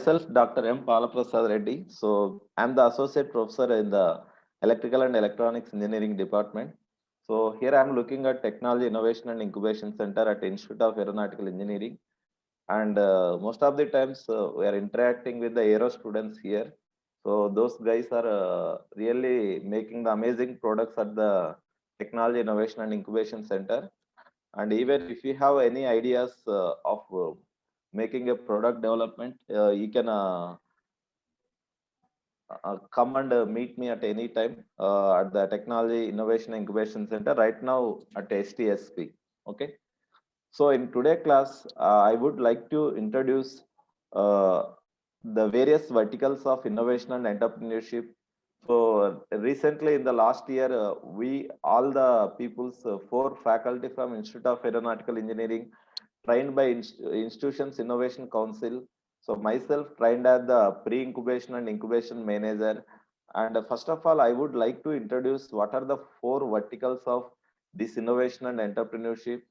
myself, Dr. M. Palaprasad Reddy. So I'm the associate professor in the Electrical and Electronics Engineering Department. So here I'm looking at Technology Innovation and Incubation Center at Institute of Aeronautical Engineering. And most of the times we are interacting with the aero students here. So those guys are really making the amazing products at the Technology Innovation and Incubation Center. And even if you have any ideas of making a product development, you can come and meet me at any time at the Technology Innovation Incubation Center right now at STSP. Okay. So in today class, I would like to introduce uh, the various verticals of innovation and entrepreneurship. So recently in the last year, we all the people's four faculty from Institute of Aeronautical Engineering trained by Institutions Innovation Council. So myself trained as the pre-incubation and incubation manager. And first of all, I would like to introduce what are the four verticals of this innovation and entrepreneurship.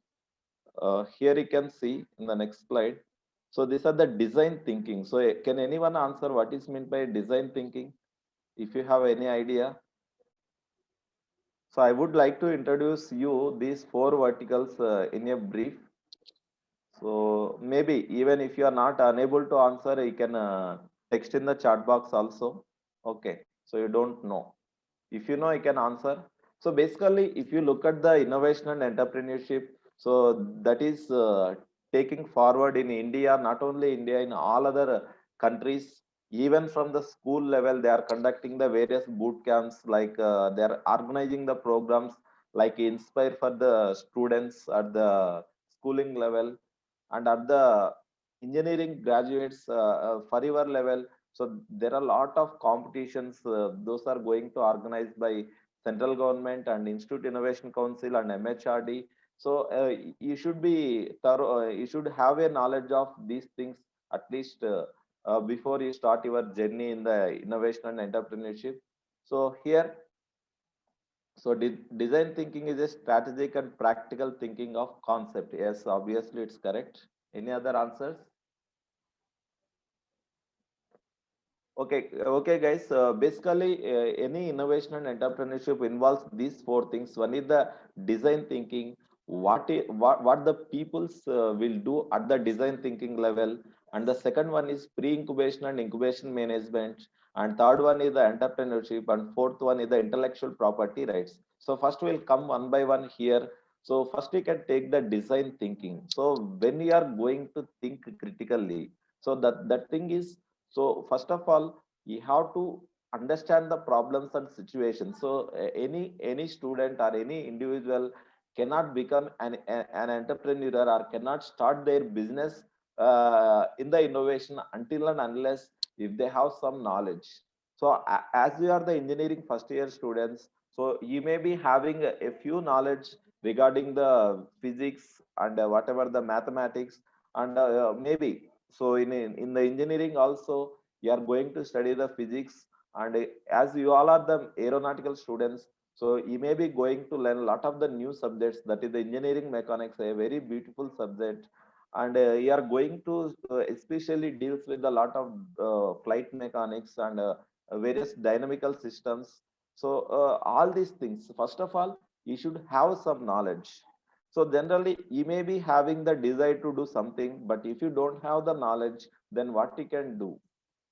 Here you can see in the next slide. So these are the design thinking. So can anyone answer what is meant by design thinking? If you have any idea. So I would like to introduce you these four verticals in a brief. So maybe even if you are not unable to answer, you can text in the chat box also. Okay. So you don't know. If you know, you can answer. So basically, if you look at the innovation and entrepreneurship, so that is taking forward in India, not only India, in all other countries, even from the school level, they are conducting the various boot camps, like they are organizing the programs like Inspire for the students at the schooling level and at the engineering graduates forever level. So there are a lot of competitions. Those are going to organized by central government and Institute Innovation Council and MHRD. So you should be thorough. You should have a knowledge of these things at least before you start your journey in the innovation and entrepreneurship. So here, so design thinking is a strategic and practical thinking of concept. Yes, obviously it's correct. Any other answers? Okay, guys. Basically, any innovation and entrepreneurship involves these four things. One is the design thinking, what the peoples will do at the design thinking level, and the second one is pre-incubation and incubation management, and third one is the entrepreneurship, and fourth one is the intellectual property rights. So first we'll come one by one here. So first we can take the design thinking. So when we are going to think critically, so that thing is, so first of all, you have to understand the problems and situations. So any student or any individual cannot become an entrepreneur or cannot start their business in the innovation until and unless if they have some knowledge. So as you are the engineering first year students, so you may be having a few knowledge regarding the physics and whatever the mathematics, and maybe so in the engineering also, you are going to study the physics, and as you all are the aeronautical students, so you may be going to learn a lot of the new subjects. That is the engineering mechanics, a very beautiful subject, and you are going to especially deals with a lot of flight mechanics and various dynamical systems. So all these things, first of all, you should have some knowledge. So generally, you may be having the desire to do something, but if you don't have the knowledge, then what you can do?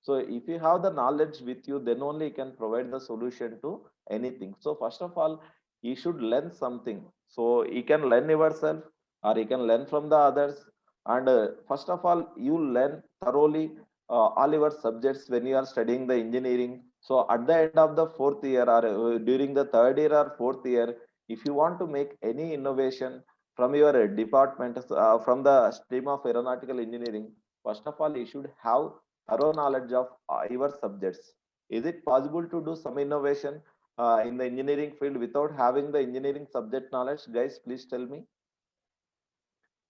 So if you have the knowledge with you, then only you can provide the solution to anything. So first of all, you should learn something. So you can learn yourself or you can learn from the others. And first of all, you learn thoroughly all your subjects when you are studying the engineering. So at the end of the fourth year or during the third year or fourth year, if you want to make any innovation from your department, from the stream of aeronautical engineering, first of all, you should have thorough knowledge of your subjects. Is it possible to do some innovation in the engineering field without having the engineering subject knowledge? Guys, please tell me.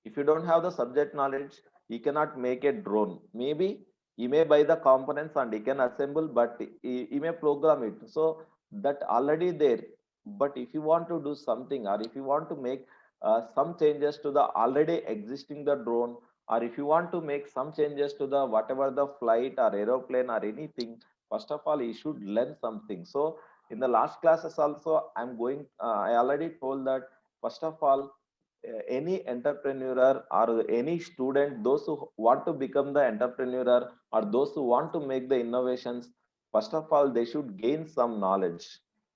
If you don't have the subject knowledge, you cannot make a drone. Maybe you may buy the components and you can assemble, but you may program it. So that already there. But if you want to do something or if you want to make some changes to the already existing the drone, or if you want to make some changes to the whatever the flight or aeroplane or anything, first of all you should learn something. So in the last classes also I'm going, I already told that first of all, any entrepreneur or any student, those who want to become the entrepreneur or those who want to make the innovations, first of all they should gain some knowledge.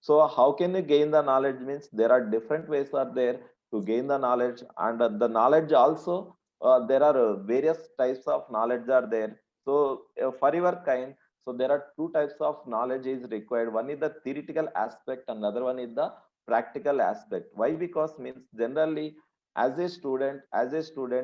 So how can you gain the knowledge means there are different ways are there to gain the knowledge. And the knowledge also, there are various types of knowledge are there. So for your kind, so there are two types of knowledge is required. One is the theoretical aspect, another one is the practical aspect. Why? Because means generally as a student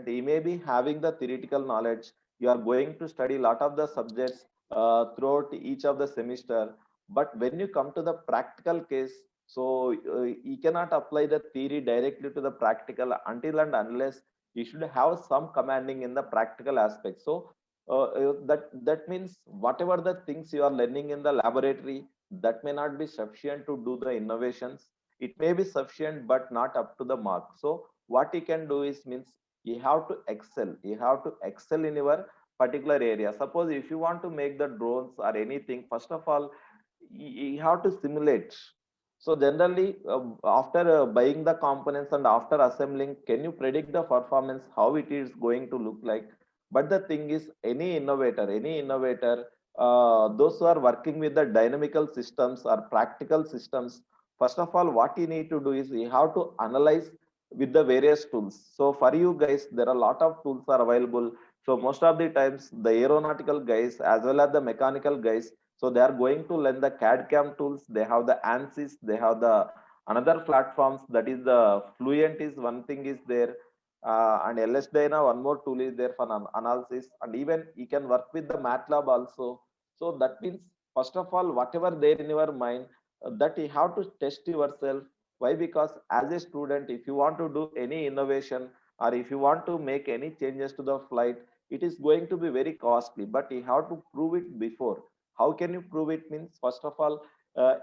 you may be having the theoretical knowledge, you are going to study a lot of the subjects throughout each of the semester. But when you come to the practical case, so you cannot apply the theory directly to the practical until and unless you should have some commanding in the practical aspect. So that means whatever the things you are learning in the laboratory, that may not be sufficient to do the innovations. It may be sufficient but not up to the mark. So what you can do is means you have to excel, you have to excel in your particular area. Suppose if you want to make the drones or anything, first of all you have to simulate. So generally, after buying the components and after assembling, can you predict the performance, how it is going to look like? But the thing is, any innovator, those who are working with the dynamical systems or practical systems, first of all, what you need to do is you have to analyze with the various tools. So for you guys, there are a lot of tools are available. So most of the times, the aeronautical guys as well as the mechanical guys, so they are going to learn the CAD CAM tools. They have the ANSYS. They have the another platforms, that is the Fluent is one thing is there, and LS Dyna one more tool is there for analysis. And even you can work with the MATLAB also. So that means first of all, whatever there in your mind, that you have to test yourself. Why? Because as a student, if you want to do any innovation or if you want to make any changes to the flight, it is going to be very costly. But you have to prove it before. How can you prove it means first of all,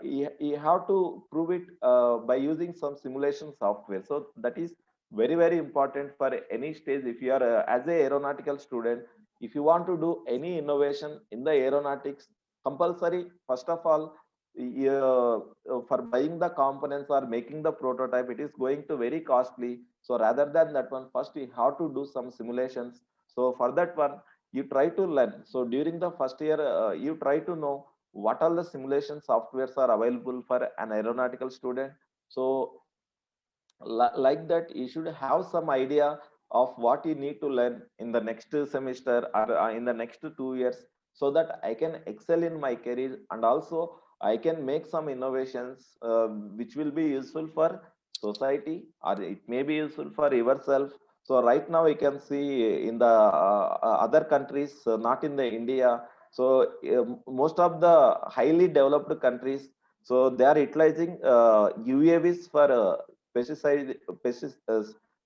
you have to prove it by using some simulation software. So that is very very important for any stage. If you are as a aeronautical student, if you want to do any innovation in the aeronautics, compulsory first of all, for buying the components or making the prototype, it is going to very costly. So rather than that one, first you have to do some simulations. So for that one, you try to learn. So during the first year, you try to know what all the simulation softwares are available for an aeronautical student. So like that, you should have some idea of what you need to learn in the next semester or in the next 2 years, so that I can excel in my career and also I can make some innovations which will be useful for society or it may be useful for yourself. So right now you can see in the other countries, not in the India. So most of the highly developed countries, so they are utilizing UAVs for pesticide,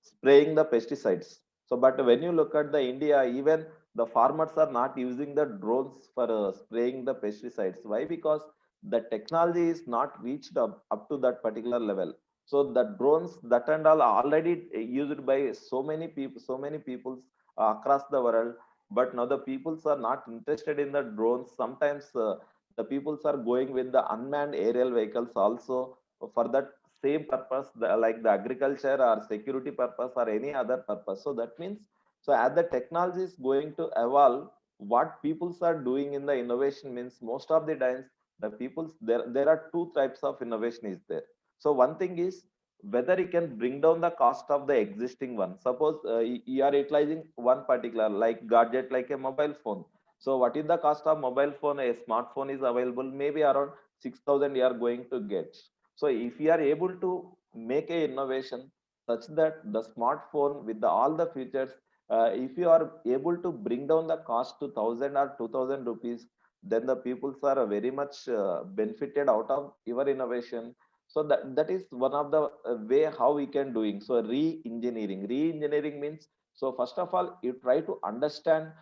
spraying the pesticides. So, but when you look at the India, even the farmers are not using the drones for spraying the pesticides. Why? Because the technology is not reached up to that particular level. So the drones that and all are already used by so many people across the world. But now the peoples are not interested in the drones. Sometimes the peoples are going with the unmanned aerial vehicles also for that same purpose, like the agriculture or security purpose or any other purpose. So that means, so as the technology is going to evolve, what peoples are doing in the innovation means most of the times the peoples, there are two types of innovation is there. So one thing is whether you can bring down the cost of the existing one. Suppose you are utilizing one particular like gadget like a mobile phone. So what is the cost of mobile phone? A smartphone is available maybe around 6,000 you are going to get. So if you are able to make a innovation such that the smartphone with all the features, if you are able to bring down the cost to 1,000 or 2,000 rupees, then the peoples are very much benefited out of your innovation. So that is one of the way how we can doing. So re-engineering means, so first of all you try to understand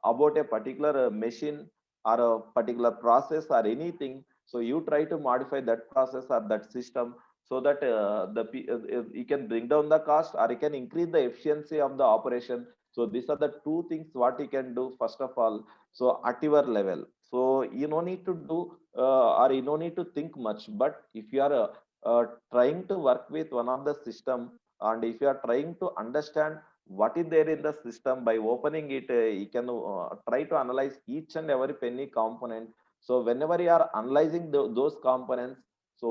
about a particular machine or a particular process or anything. So you try to modify that process or that system so that you can bring down the cost or you can increase the efficiency of the operation. So these are the two things what you can do first of all. So at your level, so you no need to do or you no need to think much. But if you are trying to work with one of the system, and if you are trying to understand what is there in the system, by opening it, you can try to analyze each and every penny component. So whenever you are analyzing those components, so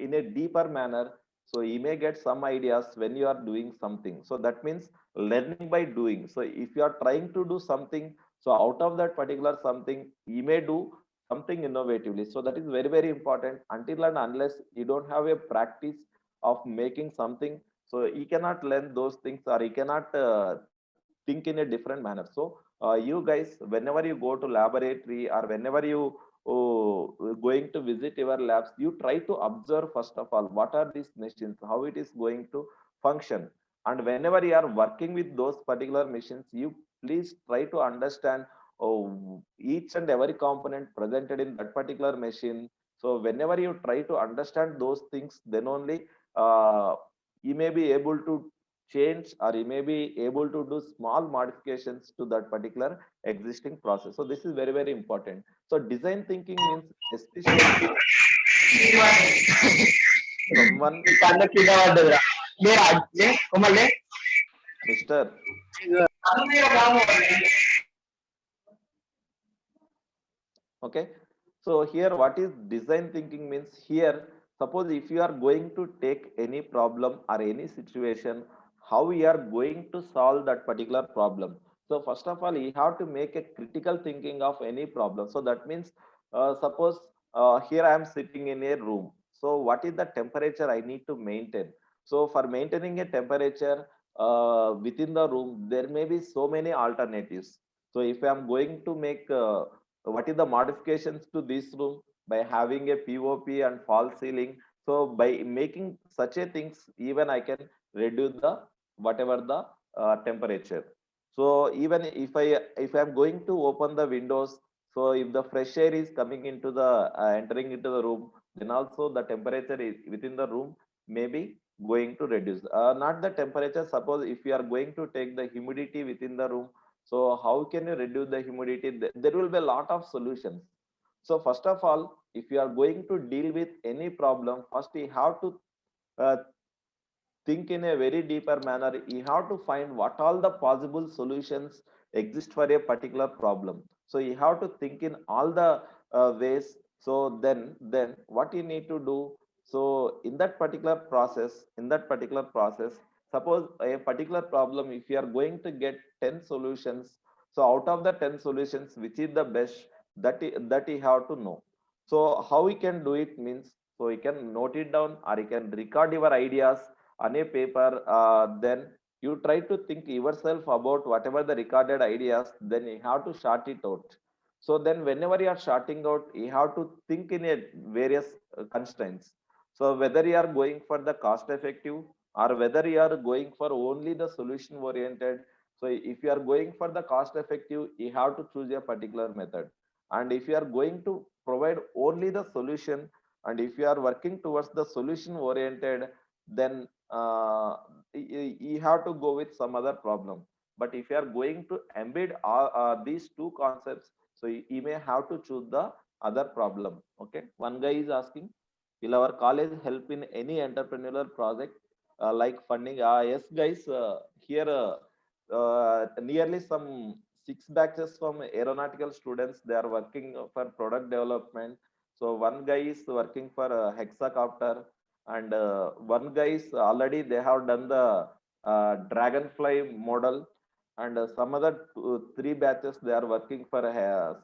in a deeper manner, so you may get some ideas when you are doing something. So that means learning by doing. So if you are trying to do something, so out of that particular something, you may do something innovatively. So that is very, very important. Until and unless you don't have a practice of making something, so you cannot learn those things, or you cannot think in a different manner. So you guys, whenever you go to laboratory, or whenever you going to visit your labs, you try to observe first of all what are these machines, how it is going to function. And whenever you are working with those particular machines, you please try to understand each and every component presented in that particular machine. So whenever you try to understand those things, then only you may be able to change, or you may be able to do small modifications to that particular existing process. So this is very, very important. So design thinking means especially someone, పండ కింద పడ్డదిరా కొమ్మలే Mr. Okay. So here what is design thinking means, here suppose if you are going to take any problem or any situation, how we are going to solve that particular problem. So first of all, you have to make a critical thinking of any problem. So that means suppose here I am sitting in a room. So what is the temperature I need to maintain? So for maintaining a temperature within the room, there may be so many alternatives. So if I am going to make what is the modifications to this room, by having a pop and false ceiling. So by making such a things, even I can reduce the whatever the temperature. So even if I am going to open the windows, so if the fresh air is coming into the entering into the room, then also the temperature is within the room may be going to reduce. Not the temperature, suppose if you are going to take the humidity within the room, so how can you reduce the humidity? There will be a lot of solutions. So first of all, if you are going to deal with any problem, first you have to uh, think in a very deeper manner. You have to find what all the possible solutions exist for a particular problem. So you have to think in all the ways. So then what you need to do, so in that particular process, suppose a particular problem, if you are going to get 10 solutions, so out of the 10 solutions, which is the best, that you have to know. So how we can do it means, so you can note it down, or you can record your ideas on a paper. Then you try to think yourself about whatever the recorded ideas, then you have to short it out. So then whenever you are shorting out, you have to think in a various constraints. So whether you are going for the cost effective, or whether you are going for only the solution oriented. So if you are going for the cost effective, you have to choose a particular method. And if you are going to provide only the solution, and if you are working towards the solution oriented, then you have to go with some other problem. But if you are going to embed these two concepts, so you may have to choose the other problem. Okay, one guy is asking, will our college help in any entrepreneurial project like funding? Yes guys, here nearly some 6 batches from aeronautical students, they are working for product development. So one guy is working for hexacopter, and one guy is already they have done the dragonfly model. And some other 3 batches, they are working for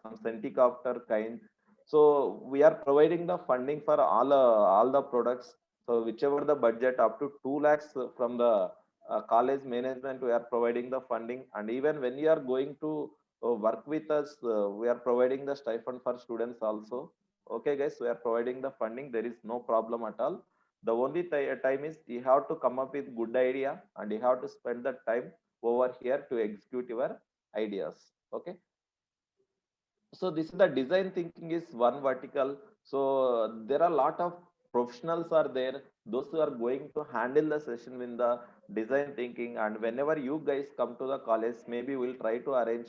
some centicopter kind. So we are providing the funding for all the products. So whichever the budget up to 2 lakhs from the college management, we are providing the funding. And even when you are going to work with us, we are providing the stipend for students also. Okay guys, we are providing the funding, there is no problem at all. The only time is you have to come up with good idea, and you have to spend the time over here to execute your ideas. Okay, so this is the design thinking is one vertical. So there are a lot of professionals are there, those who are going to handle the session in the design thinking. And whenever you guys come to the college, maybe we'll try to arrange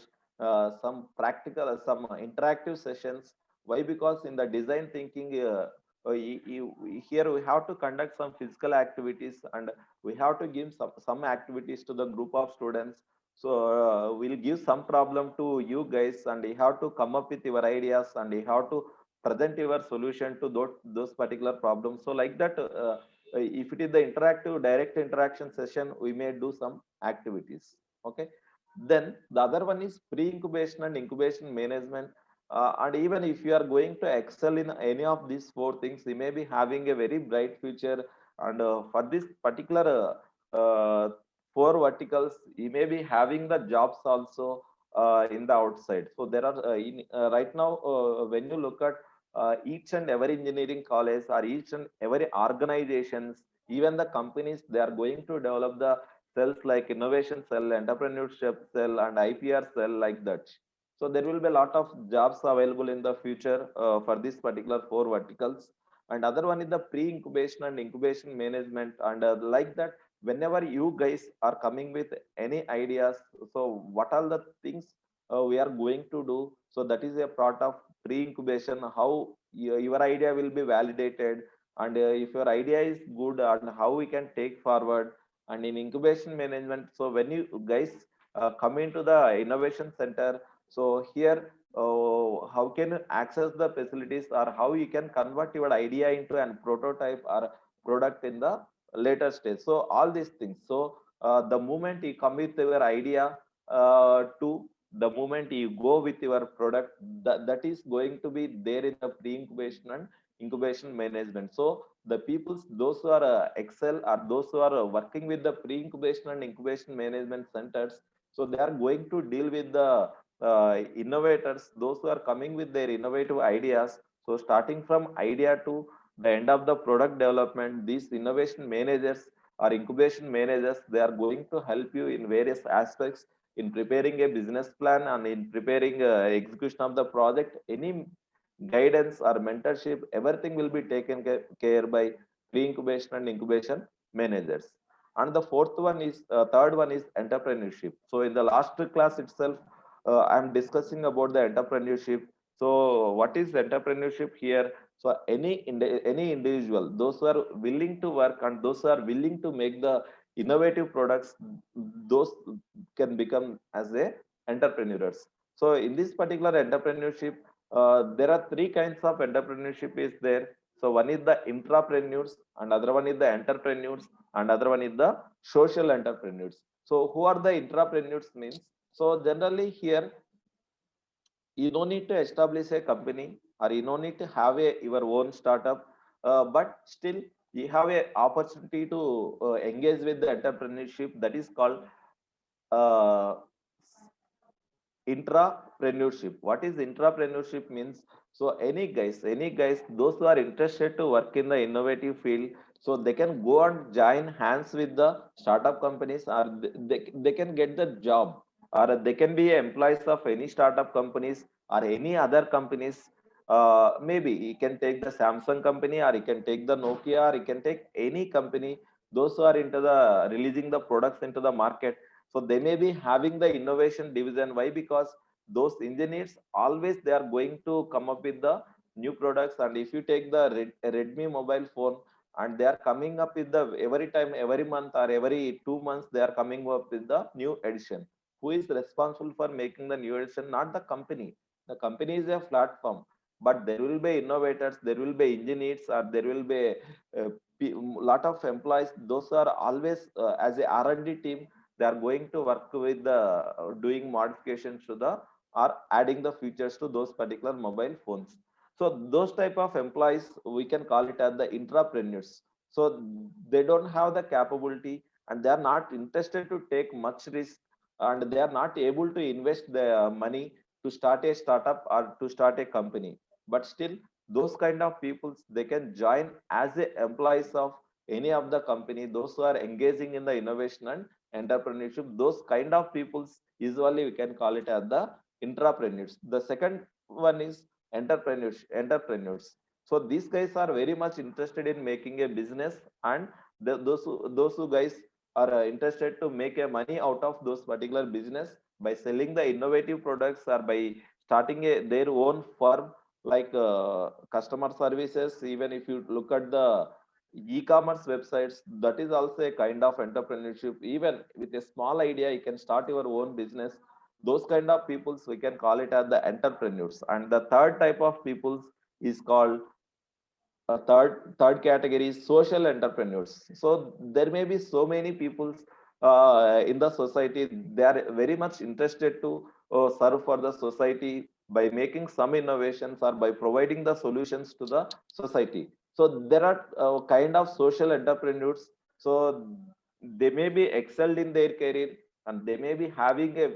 some practical, some interactive sessions. Why? Because in the design thinking, here we have to conduct some physical activities, and we have to give some activities to the group of students. So we'll give some problem to you guys, and you have to come up with your ideas, and you have to present your solution to those particular problems. So like that, if it is the interactive direct interaction session, we may do some activities. Okay. Then the other one is pre-incubation and incubation management. And even if you are going to excel in any of these four things, you may be having a very bright future. And for this particular four verticals, you may be having the jobs also in the outside. So there are right now, when you look at each and every engineering college or each and every organizations, even the companies, they are going to develop the cells like innovation cell, entrepreneurship cell, and IPR cell, like that. So there will be a lot of jobs available in the future for this particular four verticals. And other one is the pre-incubation and incubation management. And like that, whenever you guys are coming with any ideas, so what are the things we are going to do? So that is a part of pre-incubation, how your idea will be validated, and if your idea is good, and how we can take forward. And in incubation management, so when you guys come into the innovation center, so here, how can you access the facilities, or how you can convert your idea into a prototype or product in the later stage. So all these things. So the moment you come with your idea to the moment you go with your product, that is going to be there in the pre-incubation and incubation management. So the peoples, those who are excel, or those who are working with the pre-incubation and incubation management centers, so they are going to deal with the innovators, those who are coming with their innovative ideas. So starting from idea to the end of the product development, these innovation managers or incubation managers, they are going to help you in various aspects, in preparing a business plan and in preparing execution of the project. Any guidance or mentorship, everything will be taken care by pre-incubation and incubation managers. And the fourth one is third one is entrepreneurship. So in the last class itself, I'm discussing about the entrepreneurship. So what is entrepreneurship here? So any individual, those who are willing to work and those who are willing to make the innovative products, those can become as a entrepreneurs. So in this particular entrepreneurship, there are three kinds of entrepreneurship is there. So one is the intrapreneurs, and other one is the entrepreneurs, and other one is the social entrepreneurs. So who are the intrapreneurs means? So generally here, you don't need to establish a company, or you don't need to have your own startup, but still you have a opportunity to engage with the entrepreneurship, that is called uh, intrapreneurship. What is intrapreneurship means? So any guys, those who are interested to work in the innovative field, so they can go and join hands with the startup companies, or they can get the job, or they can be employees of any startup companies or any other companies. Maybe you can take the Samsung company, or you can take the Nokia, or you can take any company, those who are into the releasing the products into the market. So they may be having the innovation division. Why? Because those engineers always they are going to come up with the new products. And if you take the Redmi mobile phone, and they are coming up with the every time, every month or every 2 months, they are coming up with the new edition. Who is responsible for making the new edition? Not the company. The company is a platform, but there will be innovators, there will be engineers, or there will be a lot of employees. Those are always as a R&D team, they are going to work with the doing modifications to the, or adding the features to those particular mobile phones. So those type of employees, we can call it as the intrapreneurs. So they don't have the capability, and they are not interested to take much risk, and they are not able to invest the money to start a startup or to start a company. But still, those kind of people, they can join as a employees of any of the company, those who are engaging in the innovation and entrepreneurship. Those kind of peoples, usually we can call it as the intrapreneurs. The second one is entrepreneurs. So these guys are very much interested in making a business, and those who guys are interested to make a money out of those particular business by selling the innovative products or by starting their own firm, like customer services. Even if you look at the e-commerce websites, that is also a kind of entrepreneurship. Even with a small idea, you can start your own business. Those kind of peoples, we can call it as the entrepreneurs. And the third type of peoples is called third category is social entrepreneurs. So there may be so many people in the society. They are very much interested to serve for the society by making some innovations or by providing the solutions to the society. So there are kind of social entrepreneurs. So they may be excelled in their career, and they may be having a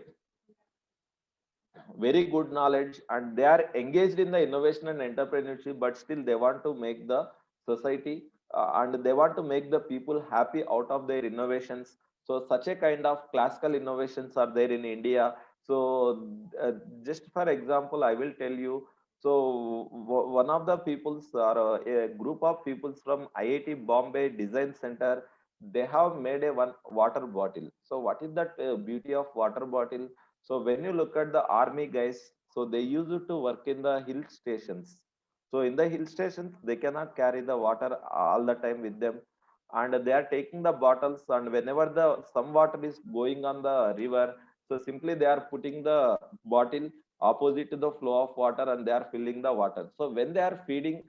very good knowledge, and they are engaged in the innovation and entrepreneurship, but still they want to make the society and they want to make the people happy out of their innovations. So such a kind of classical innovations are there in India. So uh, just for example, I will tell you. So one of the peoples or a group of peoples from IIT Bombay Design Center, they have made a one water bottle. So what is that beauty of water bottle? So when you look at the army guys, so they use it to work in the hill stations. So in the hill stations, they cannot carry the water all the time with them, and they are taking the bottles. And whenever the some water is going on the river, so simply they are putting the bottle opposite to the flow of water, and they are filling the water. So when they are filling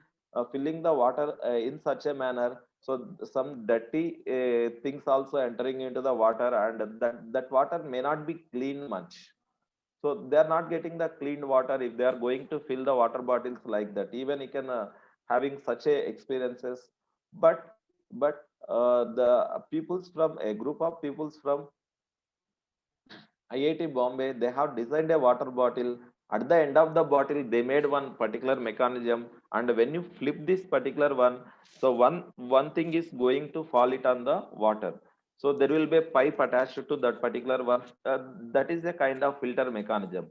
the water in such a manner, so some dirty things also entering into the water, and that water may not be clean much. So they are not getting the clean water if they are going to fill the water bottles like that. Even you can having such a experiences. But the peoples from a group of peoples from IIT Bombay, they have designed a water bottle. At the end of the bottle, they made one particular mechanism, and when you flip this particular one, so one thing is going to fall it on the water. So there will be a pipe attached to that particular one. That is a kind of filter mechanism.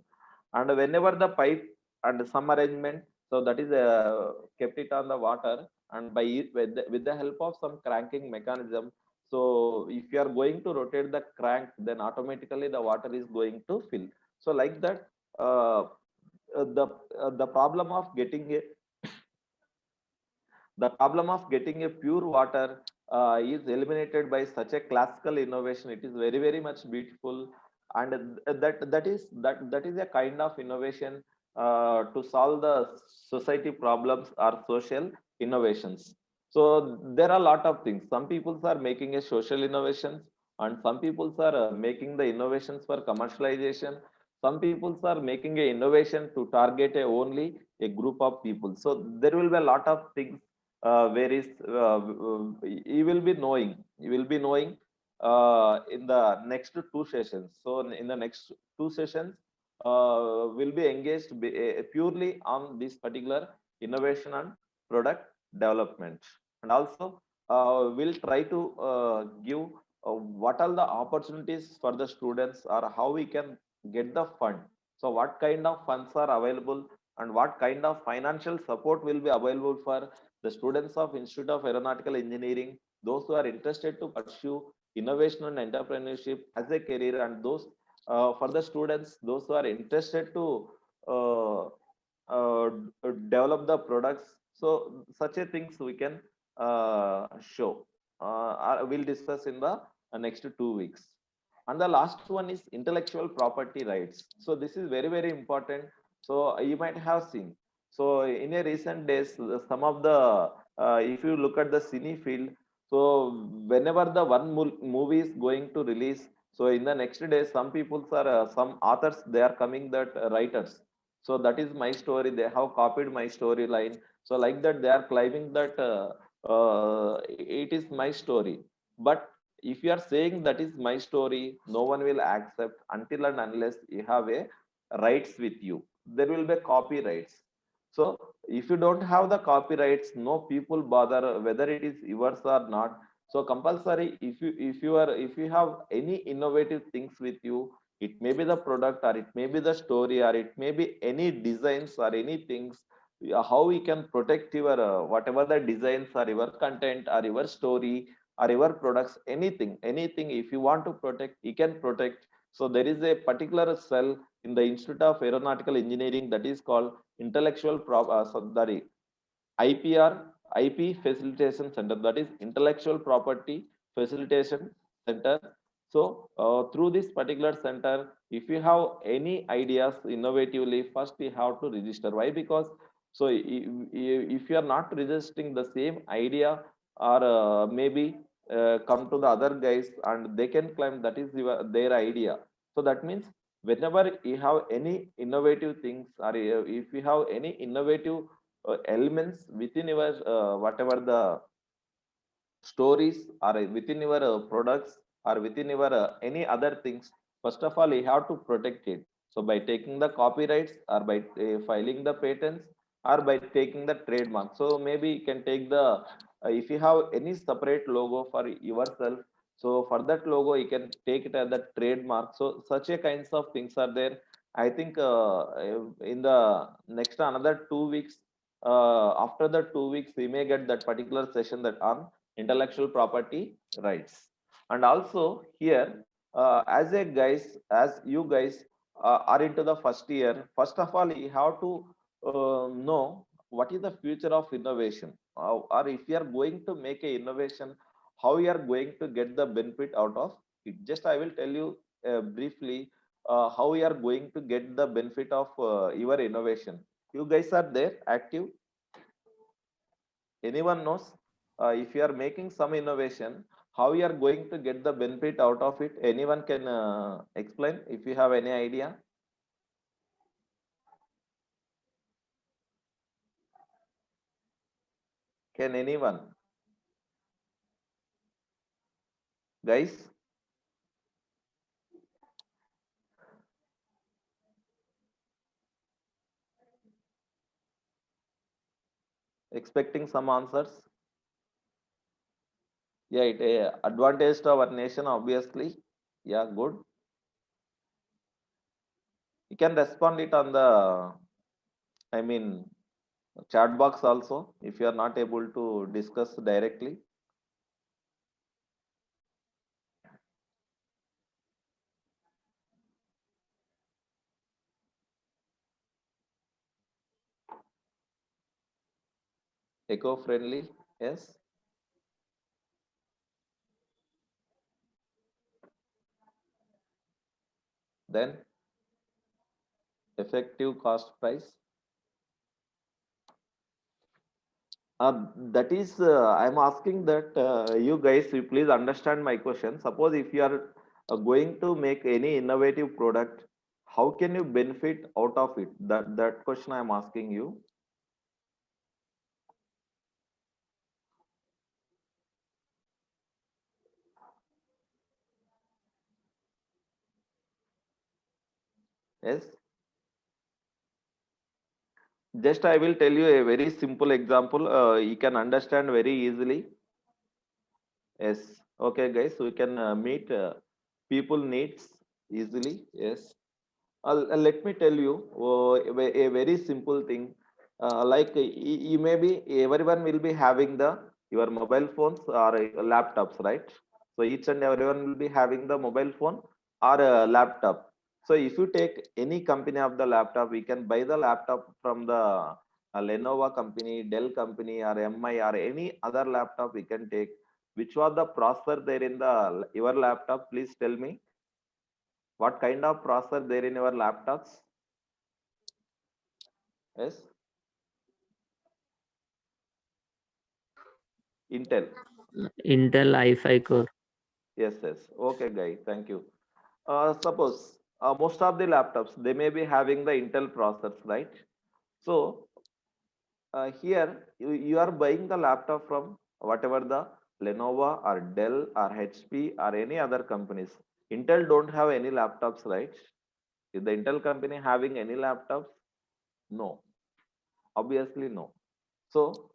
And whenever the pipe and some arrangement, so that is kept it on the water, and by it, with the help of some cranking mechanism, so if you are going to rotate the crank, then automatically the water is going to fill. So like that, uh, the problem of getting a the problem of getting a pure water is eliminated by such a classical innovation. It is very very much beautiful, and that is a kind of innovation to solve the society problems or social innovations. So there are a lot of things. Some people are making a social innovations, and some people are making the innovations for commercialization. Some people are making a innovation to target a only a group of people. So there will be a lot of things where is you will be knowing in the next two sessions. So in the next two sessions, will be engaged purely on this particular innovation and product development. And also we'll try to give what are the opportunities for the students, or how we can get the fund. So what kind of funds are available, and what kind of financial support will be available for the students of Institute of Aeronautical Engineering, those who are interested to pursue innovation and entrepreneurship as a career, and those for the students, those who are interested to uh, develop the products. So such a things we can show. We'll discuss in the next 2 weeks. And the last one is intellectual property rights. So this is very very important. So you might have seen. So in a recent days, some of the if you look at the cine field, so whenever the one movie is going to release, so in the next day, some people are some authors, they are coming that writers. So that is my story. They have copied my storyline. So like that, they are claiming that it is my story. But if you are saying that is my story, no one will accept until and unless you have a rights with you. There will be copyrights. So if you don't have the copyrights, no people bother whether it is yours or not. So compulsory, if you have any innovative things with you, it may be the product, or it may be the story, or it may be any designs or any things. how we can protect your whatever the designs or your content or your story or your products, anything if you want to protect, you can protect. So there is a particular cell in the Institute of Aeronautical Engineering that is called sorry, IPR, IP Facilitation Center, that is Intellectual Property Facilitation Center. So through this particular center, if you have any ideas innovatively, first you have to register. Why? Because so if you are not registering the same idea, or maybe come to the other guys and they can claim that is their idea. So that means whenever you have any innovative things, or if you have any innovative elements within your whatever the stories, or within your products, or within your any other things, first of all you have to protect it. So by taking the copyrights, or by filing the patents, or by taking the trademark. So maybe you can take the if you have any separate logo for yourself, so for that logo you can take it as the trademark. So such a kinds of things are there. I think in the next another 2 weeks, after the 2 weeks we may get that particular session that on intellectual property rights. And also here, as a guys, as you guys are into the first year, first of all you have to know what is the future of innovation, or if you are going to make a innovation, how you are going to get the benefit out of it. Just I will tell you briefly how you are going to get the benefit of your innovation. You guys are there active? Anyone knows if you are making some innovation, how you are going to get the benefit out of it? Anyone can explain if you have any idea? Can anyone, guys? Expecting some answers? Yeah, it advantage to our nation, obviously. Yeah, good. You can respond it on the, I mean, chat box also, if you are not able to discuss directly. Eco-friendly, yes. Then effective cost price. That is, I'm asking that you guys, you please understand my question. Suppose if you are going to make any innovative product, how can you benefit out of it? That question I'm asking you. Yes. Just I will tell you a very simple example. You can understand very easily. Yes. Okay, guys. We can meet people needs easily. Yes. Let me tell you a very simple thing. Like you may be, everyone will be having the your mobile phones or laptops, right? So each and everyone will be having the mobile phone or a laptop. So if you take any company of the laptop, we can buy the laptop from the Lenovo company, Dell company, or MI, or any other laptop we can take. Which was the processor there in the your laptop? Please tell me. What kind of processor there in your laptops? Yes, Intel. Intel i5 core. Yes, yes. Okay, guy. Thank you. Suppose most of the laptops they may be having the Intel processors, right? So here you are buying the laptop from whatever the Lenovo or Dell or HP or any other companies. Intel don't have any laptops, right? Is the Intel company having any laptops? No, obviously no. So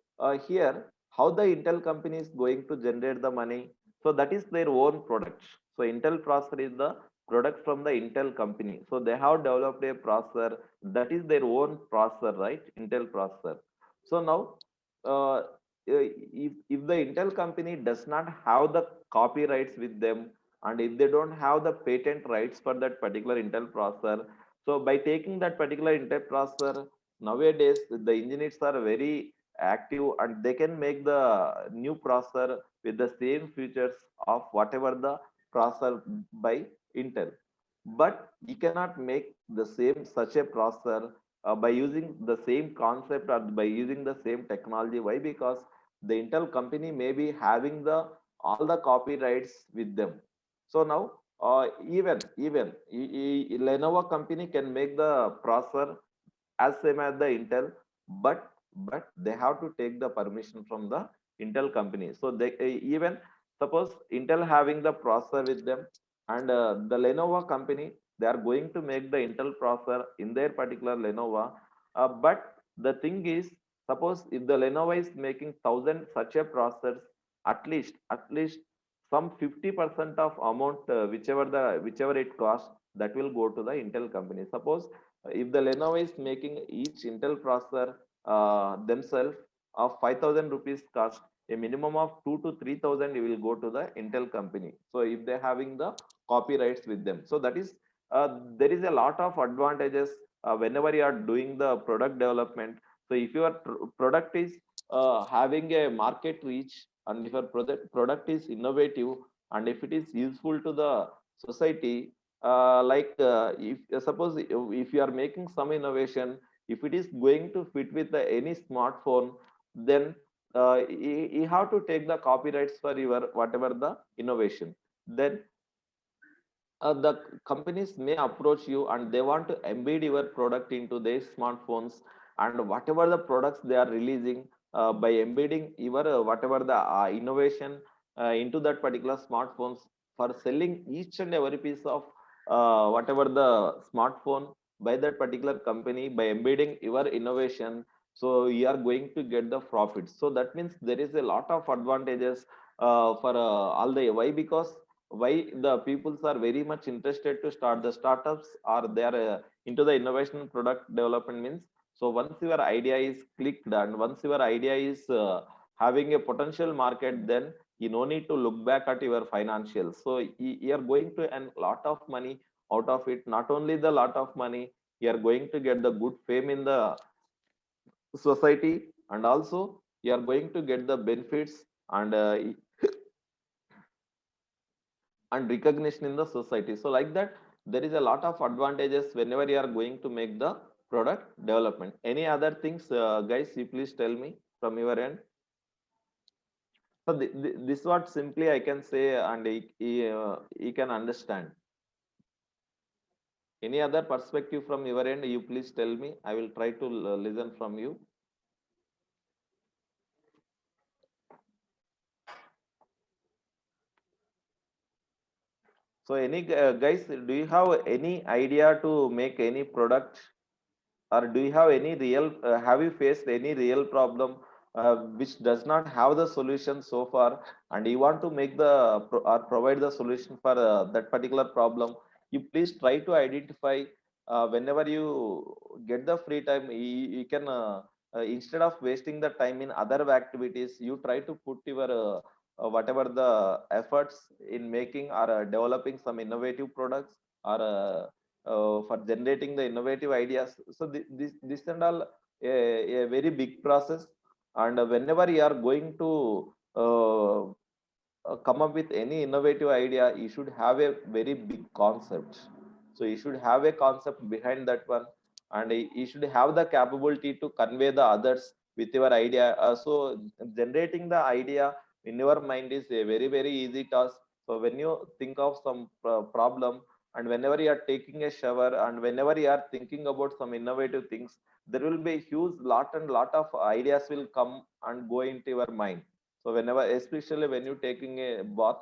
here, how the Intel company is going to generate the money? So that is their own product. So Intel processor is the product from the Intel company. So they have developed a processor that is their own processor, right? Intel processor. So now, if the Intel company does not have the copyrights with them, and if they don't have the patent rights for that particular Intel processor, so by taking that particular Intel processor, nowadays the engineers are very active and they can make the new processor with the same features of whatever the processor by Intel. But you cannot make the same such a processor by using the same concept or by using the same technology. Why? Because the Intel company may be having the all the copyrights with them. So now Lenovo company can make the processor as same as the Intel, but they have to take the permission from the Intel company. So they even suppose Intel having the processor with them, and the Lenovo company, they are going to make the Intel processor in their particular Lenovo. But the thing is, suppose if the Lenovo is making 1,000 such a processors, at least some 50% of amount, whichever it costs, that will go to the Intel company. Suppose if the Lenovo is making each Intel processor themselves of 5,000 rupees cost, a minimum of 2 to 3,000 will go to the Intel company. So if they're having the copyrights with them, so that is there is a lot of advantages whenever you are doing the product development. So if your product is having a market reach, and if your product is innovative, and if it is useful to the society, if suppose if you are making some innovation, if it is going to fit with any smartphone, then you have to take the copyrights for your whatever the innovation. Then the companies may approach you and they want to embed your product into their smartphones, and whatever the products they are releasing, by embedding your whatever the innovation into that particular smartphones, for selling each and every piece of whatever the smartphone by that particular company, by embedding your innovation, so you are going to get the profits. So that means there is a lot of advantages for all the why, because why the peoples are very much interested to start the startups, or they are into the innovation product development means. So once your idea is clicked and once your idea is having a potential market, then you no need to look back at your financials. So you are going to earn a lot of money out of it. Not only the lot of money, you are going to get the good fame in the society, and also you are going to get the benefits and recognition in the society. So like that, there is a lot of advantages whenever you are going to make the product development. Any other things, guys, you please tell me from your end. So this what simply I can say, and you can understand. Any other perspective from your end, you please tell me. I will try to listen from you. So any guys, do you have any idea to make any product, or do you have any real have you faced any real problem which does not have the solution so far, and you want to make the or provide the solution for that particular problem? You please try to identify whenever you get the free time. You can instead of wasting the time in other activities, you try to put your whatever the efforts in making or developing some innovative products, or for generating the innovative ideas. So this and all a very big process, and whenever you are going to come up with any innovative idea, you should have a very big concept. So you should have a concept behind that one, and you should have the capability to convey the others with your idea. So generating the idea in your mind is a very easy task. So when you think of some problem, and whenever you are taking a shower, and whenever you are thinking about some innovative things, there will be a huge lot of ideas will come and go into your mind. So whenever, especially when you're taking a bath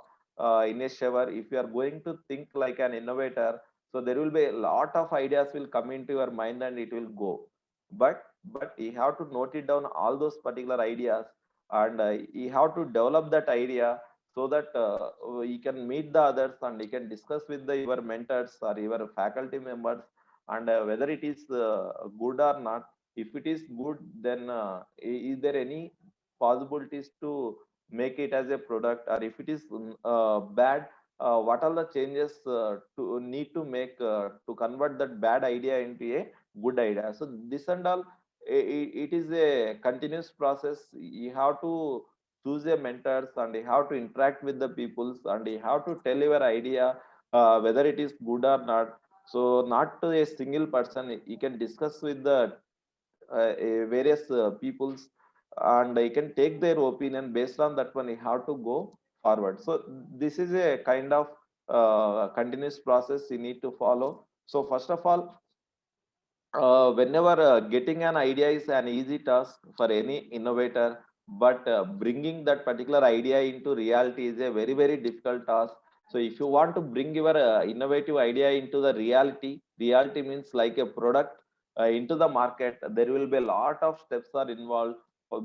in a shower, if you are going to think like an innovator, so there will be a lot of ideas will come into your mind and it will go. But you have to note it down all those particular ideas, and you have to develop that idea. so that you can meet the others and you can discuss with your mentors or your faculty members, and whether it is good or not. If it is good, then is there any possibilities to make it as a product, or if it is bad, what are the changes to need to make to convert that bad idea into a good idea. So this and all, it is a continuous process. You have to choose a mentors, and you have to interact with the peoples, and you have to tell your idea whether it is good or not. So not to a single person, you can discuss with the various peoples, and you can take their opinion. Based on that one, you have to go forward. So this is a kind of continuous process you need to follow. So first of all, whenever getting an idea is an easy task for any innovator, but bringing that particular idea into reality is a very, very difficult task. So if you want to bring your innovative idea into the reality means like a product into the market, there will be a lot of steps are involved.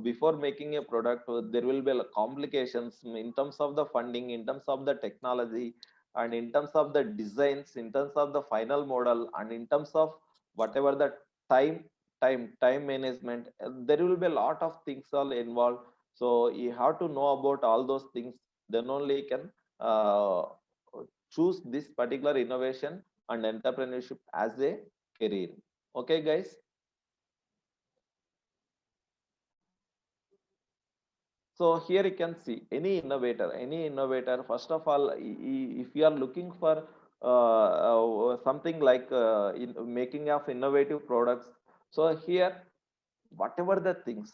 Before making a product, there will be complications in terms of the funding, in terms of the technology, and in terms of the designs, in terms of the final model, and in terms of whatever the time time management. There will be a lot of things all involved. So you have to know about all those things, then only you can uh, choose this particular innovation and entrepreneurship as a career. Okay, guys. So here you can see any innovator. First of all, if you are looking for something like in making of innovative products, so here whatever the things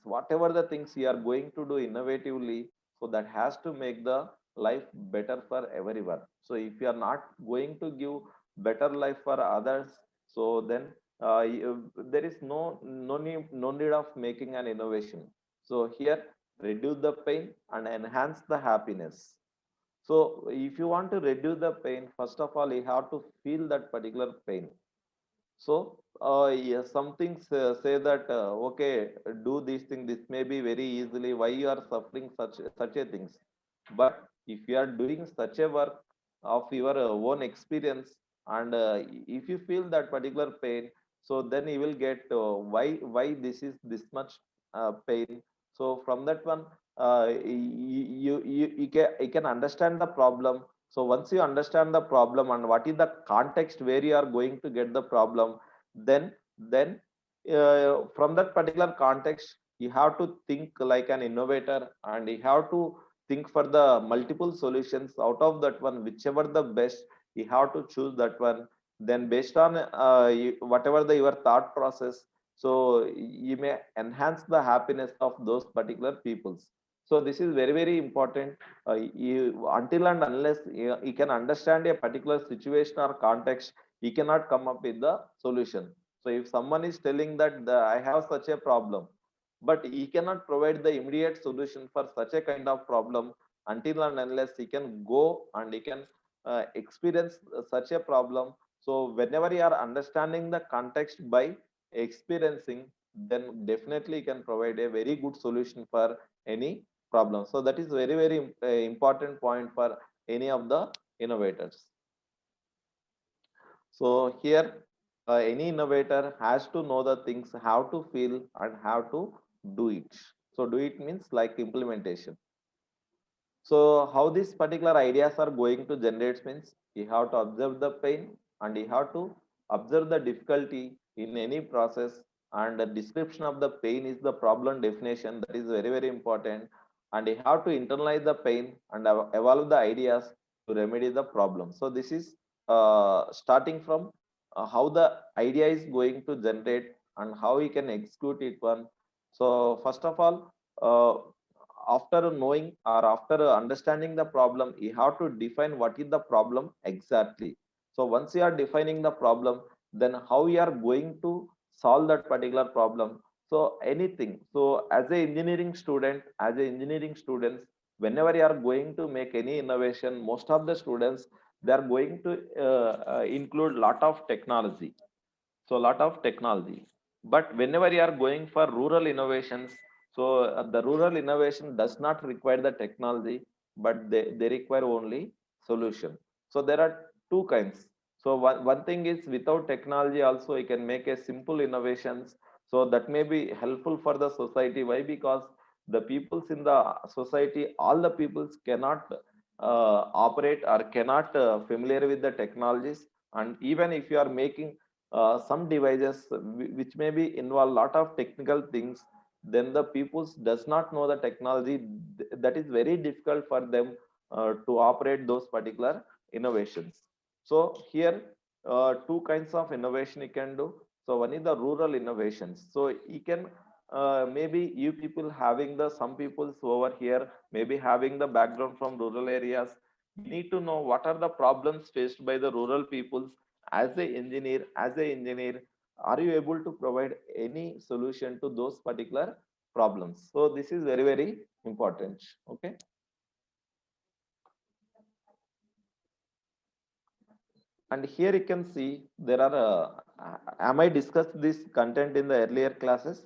you are going to do innovatively, so that has to make the life better for everyone. So if you are not going to give better life for others, so then there is no need of making an innovation. So here, reduce the pain and enhance the happiness. So if you want to reduce the pain, first of all, you have to feel that particular pain. So, yes, some things say that okay, do this thing. This may be very easily. Why you are suffering such a things? But if you are doing such a work of your own experience, and if you feel that particular pain, so then you will get why this is this much pain. So from that one, you can understand the problem. So once you understand the problem and what is the context where you are going to get the problem, then from that particular context, you have to think like an innovator, and you have to think for the multiple solutions. Out of that one, whichever the best, you have to choose that one. Then based on whatever your thought process, so you may enhance the happiness of those particular peoples. So this is very, very important. Until and unless you can understand a particular situation or context, you cannot come up with the solution. So if someone is telling that I have such a problem, but he cannot provide the immediate solution for such a kind of problem, until and unless he can go and he can experience such a problem. So whenever you are understanding the context by experiencing, then definitely you can provide a very good solution for any problem. So that is very, very important point for any of the innovators. So here, any innovator has to know the things, how to feel and how to do it. So do it means like implementation. So how these particular ideas are going to generate means you have to observe the pain, and you have to observe the difficulty in any process, and the description of the pain is the problem definition. That is very, very important. And you have to internalize the pain and evolve the ideas to remedy the problem. So this is starting from how the idea is going to generate and how you can execute it one. So first of all, after knowing or after understanding the problem, you have to define what is the problem exactly. So once you are defining the problem, then how you are going to solve that particular problem. So anything. So as a engineering students, whenever you are going to make any innovation, most of the students, they are going to include lot of technology. So a lot of technology. But whenever you are going for rural innovations, so the rural innovation does not require the technology. but they require only solution. So there are two kinds. So one thing is, without technology also you can make a simple innovations, so that may be helpful for the society. Why? Because the peoples in the society, all the peoples cannot operate or cannot familiar with the technologies. And even if you are making some devices which may be involve lot of technical things, then the peoples does not know the technology. That is very difficult for them to operate those particular innovations. So here two kinds of innovation you can do. So one is the rural innovations. So you can maybe you people having the some peoples over here maybe having the background from rural areas, you need to know what are the problems faced by the rural peoples. As a engineer, are you able to provide any solution to those particular problems? So this is very, very important. Okay. And here you can see there are am I discussed this content in the earlier classes,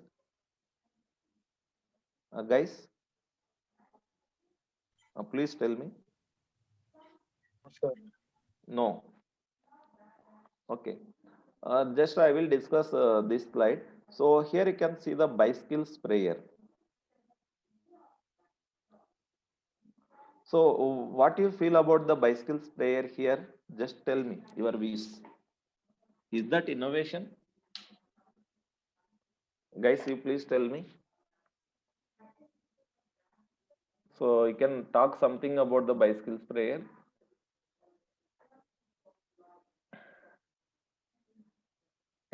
guys? Please tell me. Sure. No. Okay. Just I will discuss this slide. So here you can see the bicycle sprayer. So what you feel about the bicycle sprayer here? Just tell me your views. Is that innovation? Guys, you please tell me. So you can talk something about the bicycle sprayer.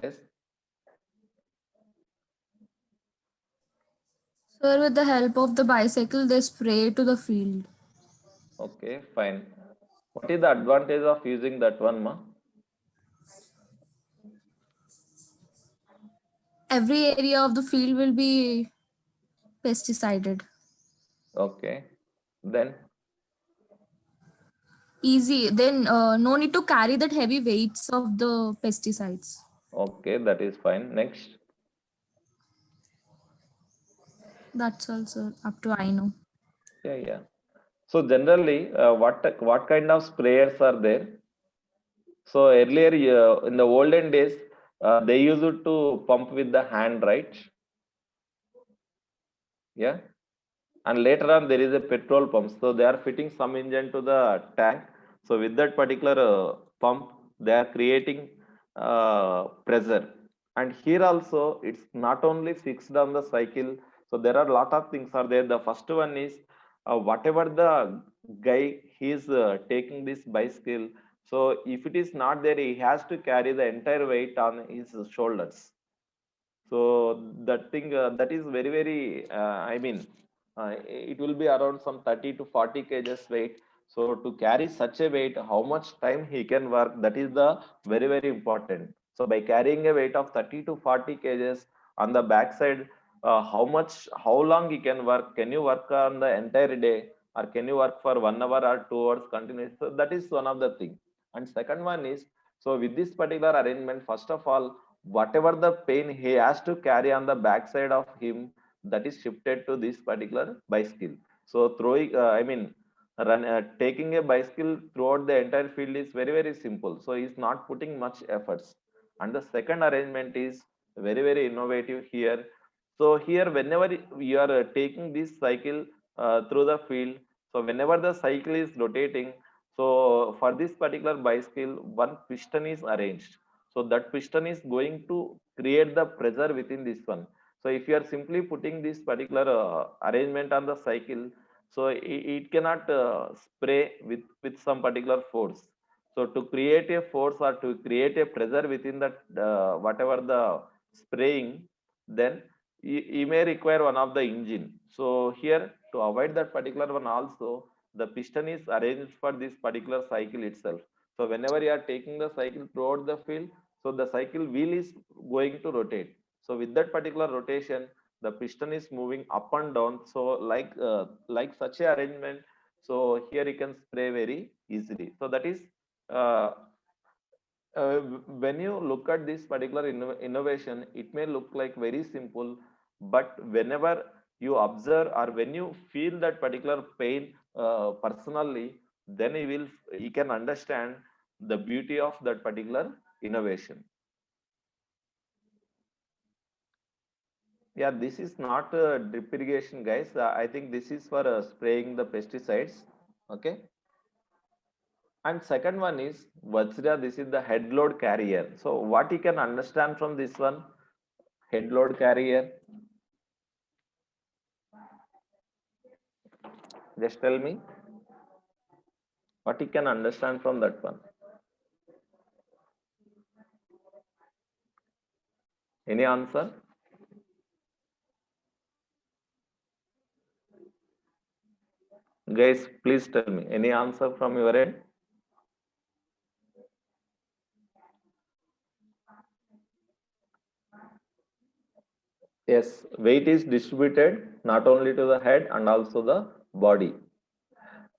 Yes. Sir, with the help of the bicycle, they spray to the field. Okay, fine. What is the advantage of using that one, ma? Every area of the field will be pesticided. Okay. Then, Easy. Then no need to carry that heavy weights of the pesticides. okay, that is fine. Next. That's all, sir. Up to I know. Yeah, yeah. So generally, what kind of sprayers are there? So earlier, in the olden days, they used to pump with the hand, right? Yeah. And later on, there is a petrol pump. So they are fitting some engine to the tank. So with that particular pump, they are creating pressure. And here also, it's not only fixed on the cycle. So there are a lot of things are there. The first one is whatever the guy he is taking this bicycle. So if it is not there, he has to carry the entire weight on his shoulders. So that thing that is very, very I mean it will be around some 30 to 40 kgs weight. So to carry such a weight, how much time he can work, that is the very, very important. So by carrying a weight of 30 to 40 kgs on the backside, how long he can work? Can you work on the entire day, or can you work for 1 hour or 2 hours continuous? So that is one of the thing. And second one is, so with this particular arrangement, first of all, whatever the pain he has to carry on the backside of him, that is shifted to this particular bicycle. So throwing taking a bicycle throughout the entire field is very, very simple. So he's not putting much efforts. And the second arrangement is very, very innovative here. So here, whenever you are taking this cycle through the field, so whenever the cycle is rotating, so for this particular bicycle, one piston is arranged. So that piston is going to create the pressure within this one. So if you are simply putting this particular arrangement on the cycle, so it cannot spray with some particular force. So to create a force or to create a pressure within that whatever the spraying, then you may require one of the engine. So here, to avoid that particular one also, the piston is arranged for this particular cycle itself. So whenever you are taking the cycle throughout the field, so the cycle wheel is going to rotate. So with that particular rotation, the piston is moving up and down. So like such a arrangement, so here you can spray very easily. So that is uh, when you look at this particular innovation, it may look like very simple, but whenever you observe or when you feel that particular pain personally, then he can understand the beauty of that particular innovation. Yeah, this is not drip irrigation, guys. I think this is for spraying the pesticides. Okay. And second one is Vajra. This is the head load carrier. So what you can understand from this one? Head load carrier. Just tell me what you can understand from that one. Any answer? Guys, please tell me. Any answer from your end? Yes, weight is distributed not only to the head and also the body.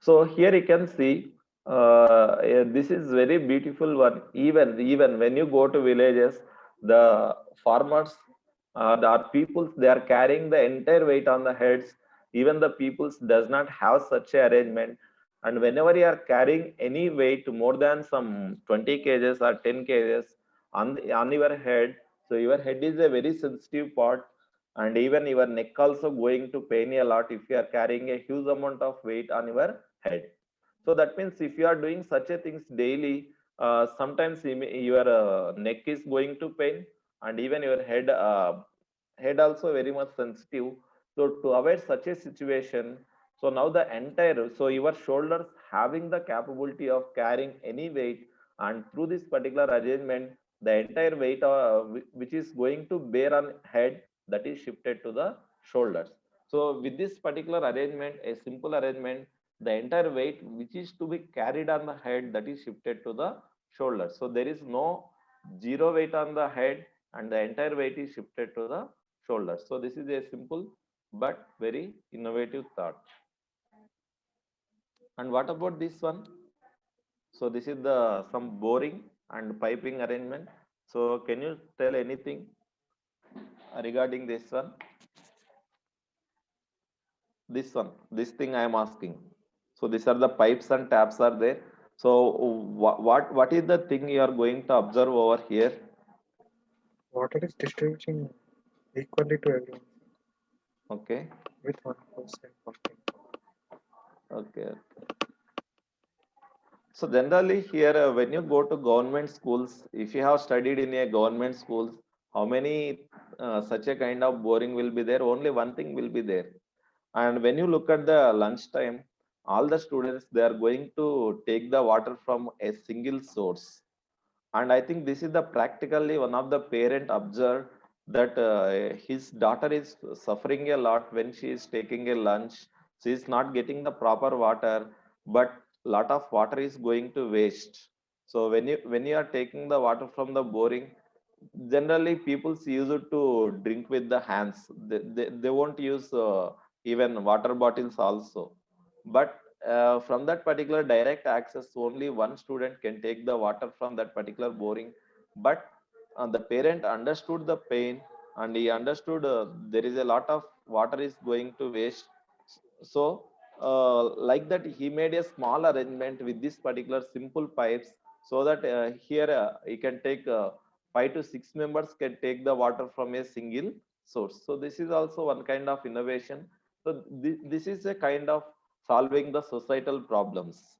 So here you can see this is very beautiful one. Even when you go to villages, the farmers, the peoples, they are carrying the entire weight on the heads. Even the peoples does not have such a arrangement. And whenever you are carrying any weight more than some 20 kgs or 10 kgs on your head, so your head is a very sensitive part, and even your neck also going to pain a lot if you are carrying a huge amount of weight on your head. So that means if you are doing such a things daily, sometimes your neck is going to pain, and even your head also very much sensitive. So to avoid such a situation, so now the entire, so your shoulders having the capability of carrying any weight, and through this particular arrangement, the entire weight which is going to bear on head, that is shifted to the shoulders. So with this particular arrangement, a simple arrangement, the entire weight which is to be carried on the head, that is shifted to the shoulders. So there is no zero weight on the head, and the entire weight is shifted to the shoulders. So this is a simple but very innovative thought. And what about this one? So this is the some boring and piping arrangement. So can you tell anything regarding this one? This thing I am asking. So these are the pipes and taps are there. So what is the thing you are going to observe over here? Water is distributing equally to everyone Okay. with 1% pumping. Okay. So generally here, when you go to government schools, if you have studied in a government schools, how many such a kind of boring will be there? Only one thing will be there. And when you look at the lunchtime, all the students, they are going to take the water from a single source. And I think this is the practically one of the parent observed that his daughter is suffering a lot when she is taking a lunch. She is not getting the proper water, but lot of water is going to waste. So when you are taking the water from the boring, generally people use it to drink with the hands. They won't use even water bottles also. But from that particular direct access, only one student can take the water from that particular boring. But the parent understood the pain, and he understood there is a lot of water is going to waste. So like that, he made a small arrangement with this particular simple pipes, so that here he can take 5 to 6 members can take the water from a single source. So this is also one kind of innovation. So this is a kind of solving the societal problems.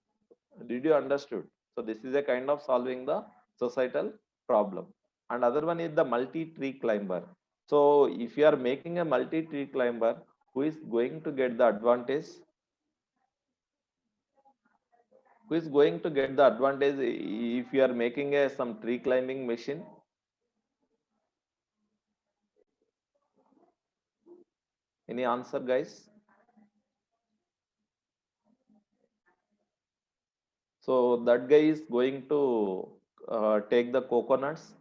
Did you understood? So this is a kind of solving the societal problem. And other one is the multi-tree climber. So if you are making a multi-tree climber, who is going to get the advantage? Who is going to get the advantage if you are making a some tree climbing machine? Any answer, guys? So that guy is going to take the coconuts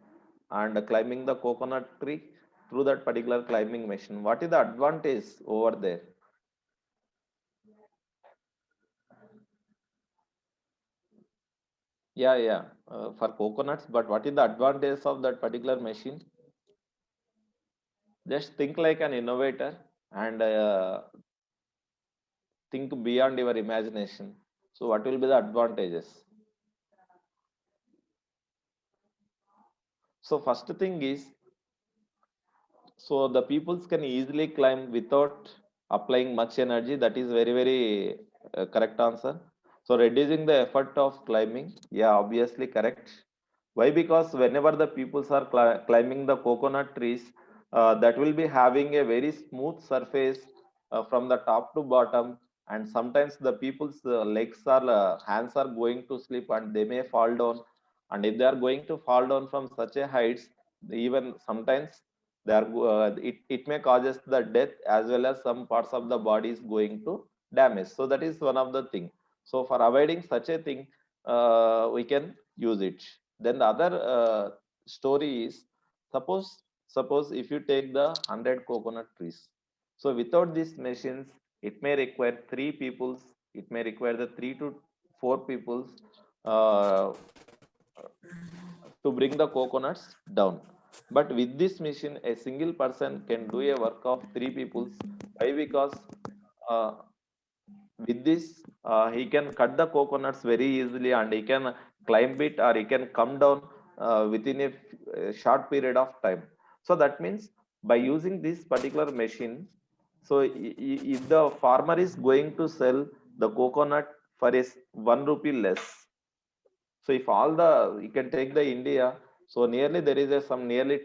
and climbing the coconut tree through that particular climbing machine. What is the advantage over there? Yeah, for coconuts. But what is the advantage of that particular machine? Just think like an innovator, and think beyond your imagination. So what will be the advantages? So first thing is, so the peoples can easily climb without applying much energy. That is very correct answer. So reducing the effort of climbing, yeah, obviously correct. Why? Because whenever the peoples are climbing the coconut trees, that will be having a very smooth surface from the top to bottom, and sometimes the people's legs are hands are going to slip and they may fall down. And if they are going to fall down from such a heights, even sometimes they are it may causes the death, as well as some parts of the body is going to damage. So that is one of the thing. So for avoiding such a thing, we can use it. Then the other story is, suppose if you take the 100 coconut trees. So without these machines, it may require three peoples. It may require the 3 to 4 peoples uh, to bring the coconuts down. But with this machine, a single person can do a work of 3 peoples. Why? Because uh, with this, he can cut the coconuts very easily, and he can climb it, or he can come down within a short period of time. So that means by using this particular machine, so if the farmer is going to sell the coconut for a 1 rupee less, so if all the, you can take the India, so nearly there is some nearly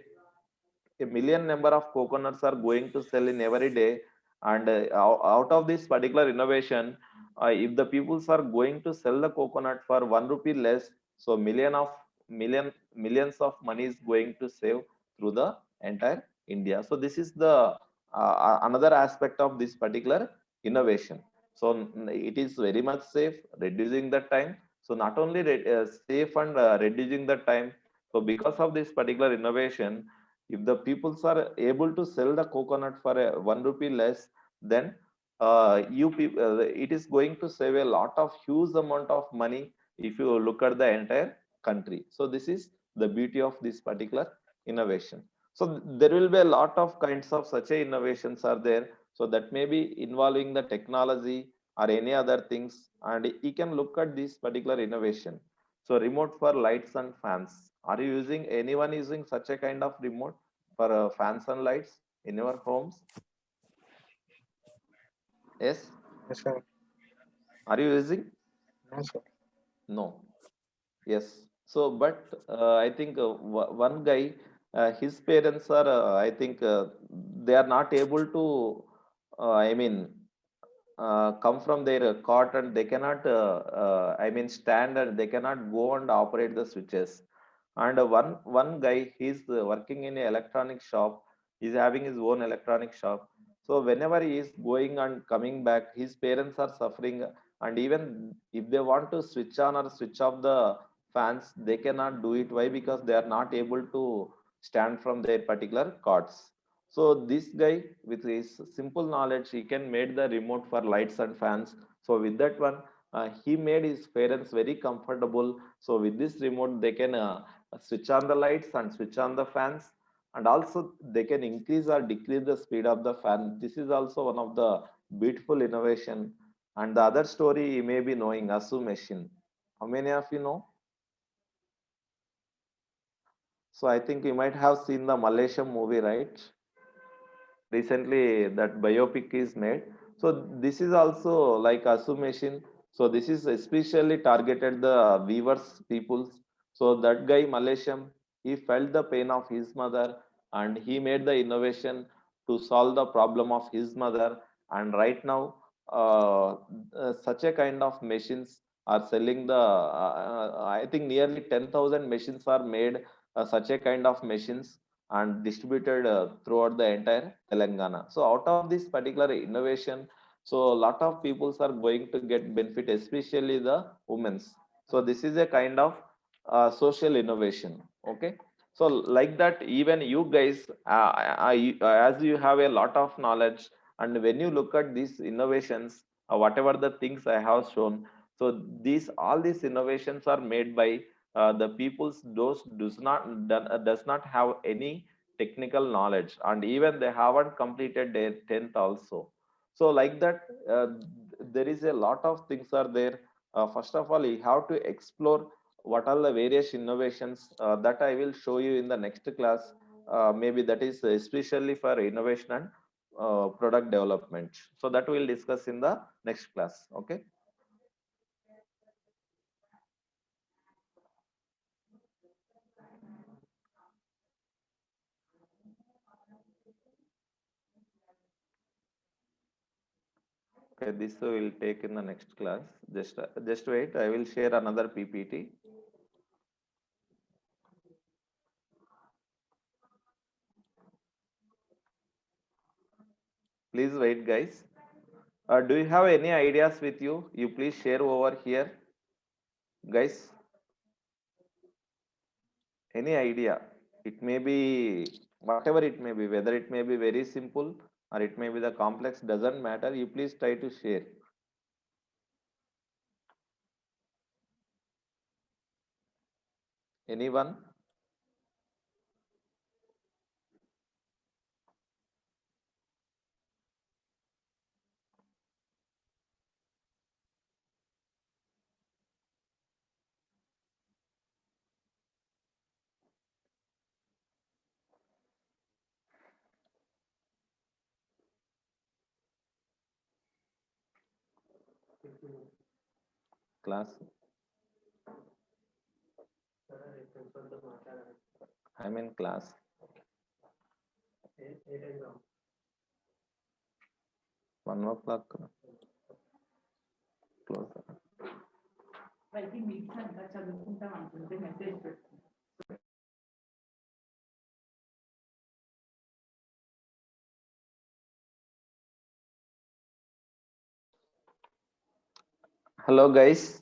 a million number of coconuts are going to sell in every day. And out of this particular innovation, if the peoples are going to sell the coconut for 1 rupee less, so millions of money is going to save through the entire India. So this is the another aspect of this particular innovation. So it is very much safe, reducing the time. So not only safe and reducing the time, so because of this particular innovation, if the peoples are able to sell the coconut for a 1 rupee less, then you people, it is going to save a lot of huge amount of money if you look at the entire country. So this is the beauty of this particular innovation. So there will be a lot of kinds of such a innovations are there. So that may be involving the technology or any other things, and you can look at this particular innovation. So remote for lights and fans. Are you using, anyone using such a kind of remote for fans and lights in your homes? Yes. Yes, sir. Are you using? No, sir. No. Yes. So, but I think one guy, his parents are, I think they are not able to, I mean, come from their cot, and they cannot, I mean, stand, and they cannot go and operate the switches. And one guy, he's working in an electronic shop. He's having his own electronic shop. So whenever he is going and coming back, his parents are suffering. And even if they want to switch on or switch off the fans, they cannot do it. Why? Because they are not able to stand from their particular cots. So this guy, with his simple knowledge, he can make the remote for lights and fans. So with that one, he made his parents very comfortable. So with this remote, they can switch on the lights and switch on the fans, and also they can increase or decrease the speed of the fan. This is also one of the beautiful innovation. And the other story you may be knowing, Asu machine. How many of you know? So I think you might have seen the Malaysian movie, right? Recently that biopic is made. So this is also like Asu machine. So this is especially targeted the viewers peoples. So that guy Malaysian, he felt the pain of his mother, and he made the innovation to solve the problem of his mother. And right now, such a kind of machines are selling the I think nearly 10,000 machines are made, such a kind of machines, and distributed throughout the entire Telangana. So out of this particular innovation, so a lot of peoples are going to get benefit, especially the women's. So this is a kind of social innovation. Okay. So like that, even you guys, as you have a lot of knowledge, and when you look at these innovations, whatever the things I have shown, so these all these innovations are made by the people's those does not have any technical knowledge, and even they haven't completed their 10th also. So like that, there is a lot of things are there. First of all, you have to explore what are the various innovations that I will show you in the next class. Maybe that is especially for innovation and product development. So that we'll discuss in the next class. Okay. Okay, this will take in the next class. Just wait. I will share another PPT. Please wait, guys. Do you have any ideas with you? You please share over here, guys. Any idea? It may be whatever it may be, whether it may be very simple or it may be the complex, doesn't matter. You please try to share. Anyone? Class? I'm in class. 1 o'clock. Close. Hello, guys.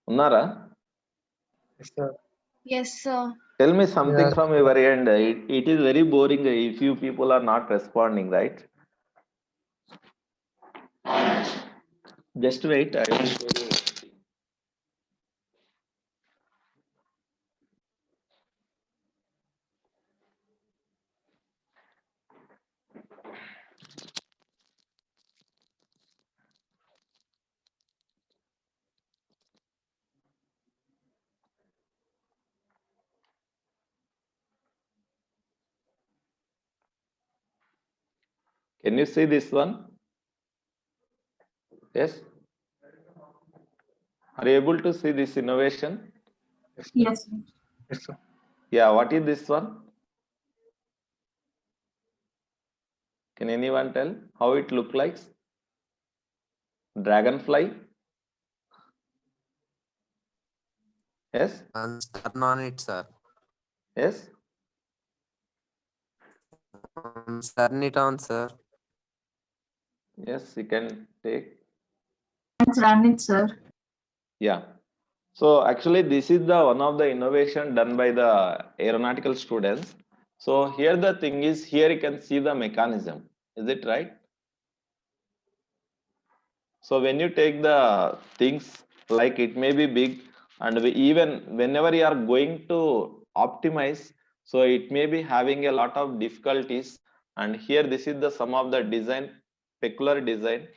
Unnara? Yes, sir. Yes, sir. Tell me something Yeah. from your end. It is very boring if you people are not responding, right? Just wait. I will show you. Can you see this one? Yes. Are you able to see this innovation? Yes, sir. Yes. Yes, sir. Yeah. What is this one? Can anyone tell how it look like? Dragonfly? Yes. Turn on it, sir. Yes. Turn it on, sir. Yes. You can take. Let's run it, sir. Yeah. So actually, this is the one of the innovation done by the aeronautical students. So here the thing is, here you can see the mechanism. Is it right? So when you take the things like it may be big, and even whenever you are going to optimize, so it may be having a lot of difficulties. And here this is the sum of the design, peculiar design.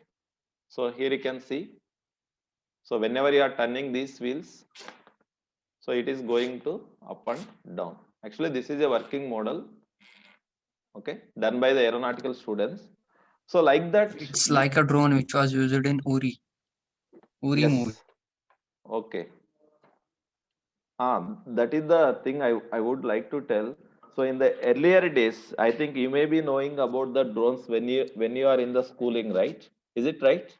So here you can see. So whenever you are turning these wheels, so it is going to up and down. Actually, this is a working model, okay, done by the aeronautical students. So like that. It's like a drone which was used in Uri Yes. movie. Okay. That is the thing I would like to tell. So in the earlier days, I think you may be knowing about the drones when you are in the schooling, right? Is it right?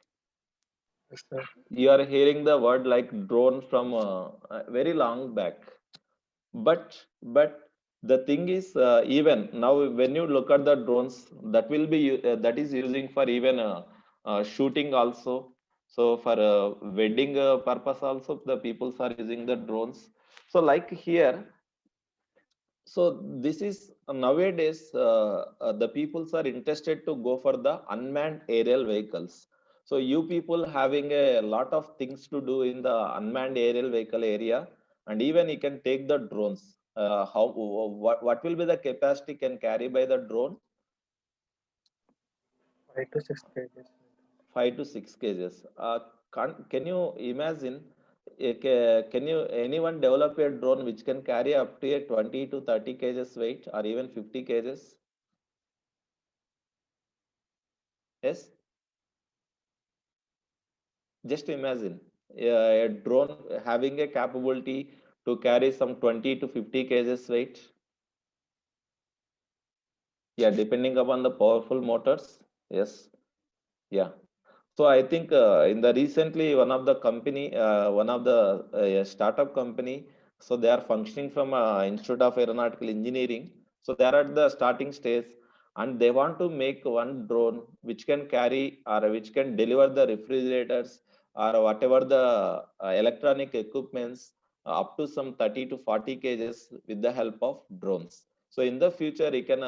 Yes, sir. You are hearing the word like drone from very long back. But the thing is, even now when you look at the drones, that will be that is using for even shooting also. So for wedding purpose also, the peoples are using the drones. So like here, so this is nowadays the peoples are interested to go for the unmanned aerial vehicles. So you people having a lot of things to do in the unmanned aerial vehicle area, and even you can take the drones. What will be the capacity can carry by the drone? 5 to 6 kgs. 5 to 6 kgs. Can you imagine? Can you anyone develop a drone which can carry up to a 20 to 30 kgs weight or even 50 kgs? Yes, just imagine a drone having a capability to carry some 20 to 50 kgs weight. Yeah, depending upon the powerful motors. Yes, yeah. So I think in the recently one of the startup company, so they are functioning from Institute of Aeronautical Engineering. So they are at the starting stage, and they want to make one drone which can carry or which can deliver the refrigerators or whatever the electronic equipments up to some 30 to 40 kgs with the help of drones. So in the future, you can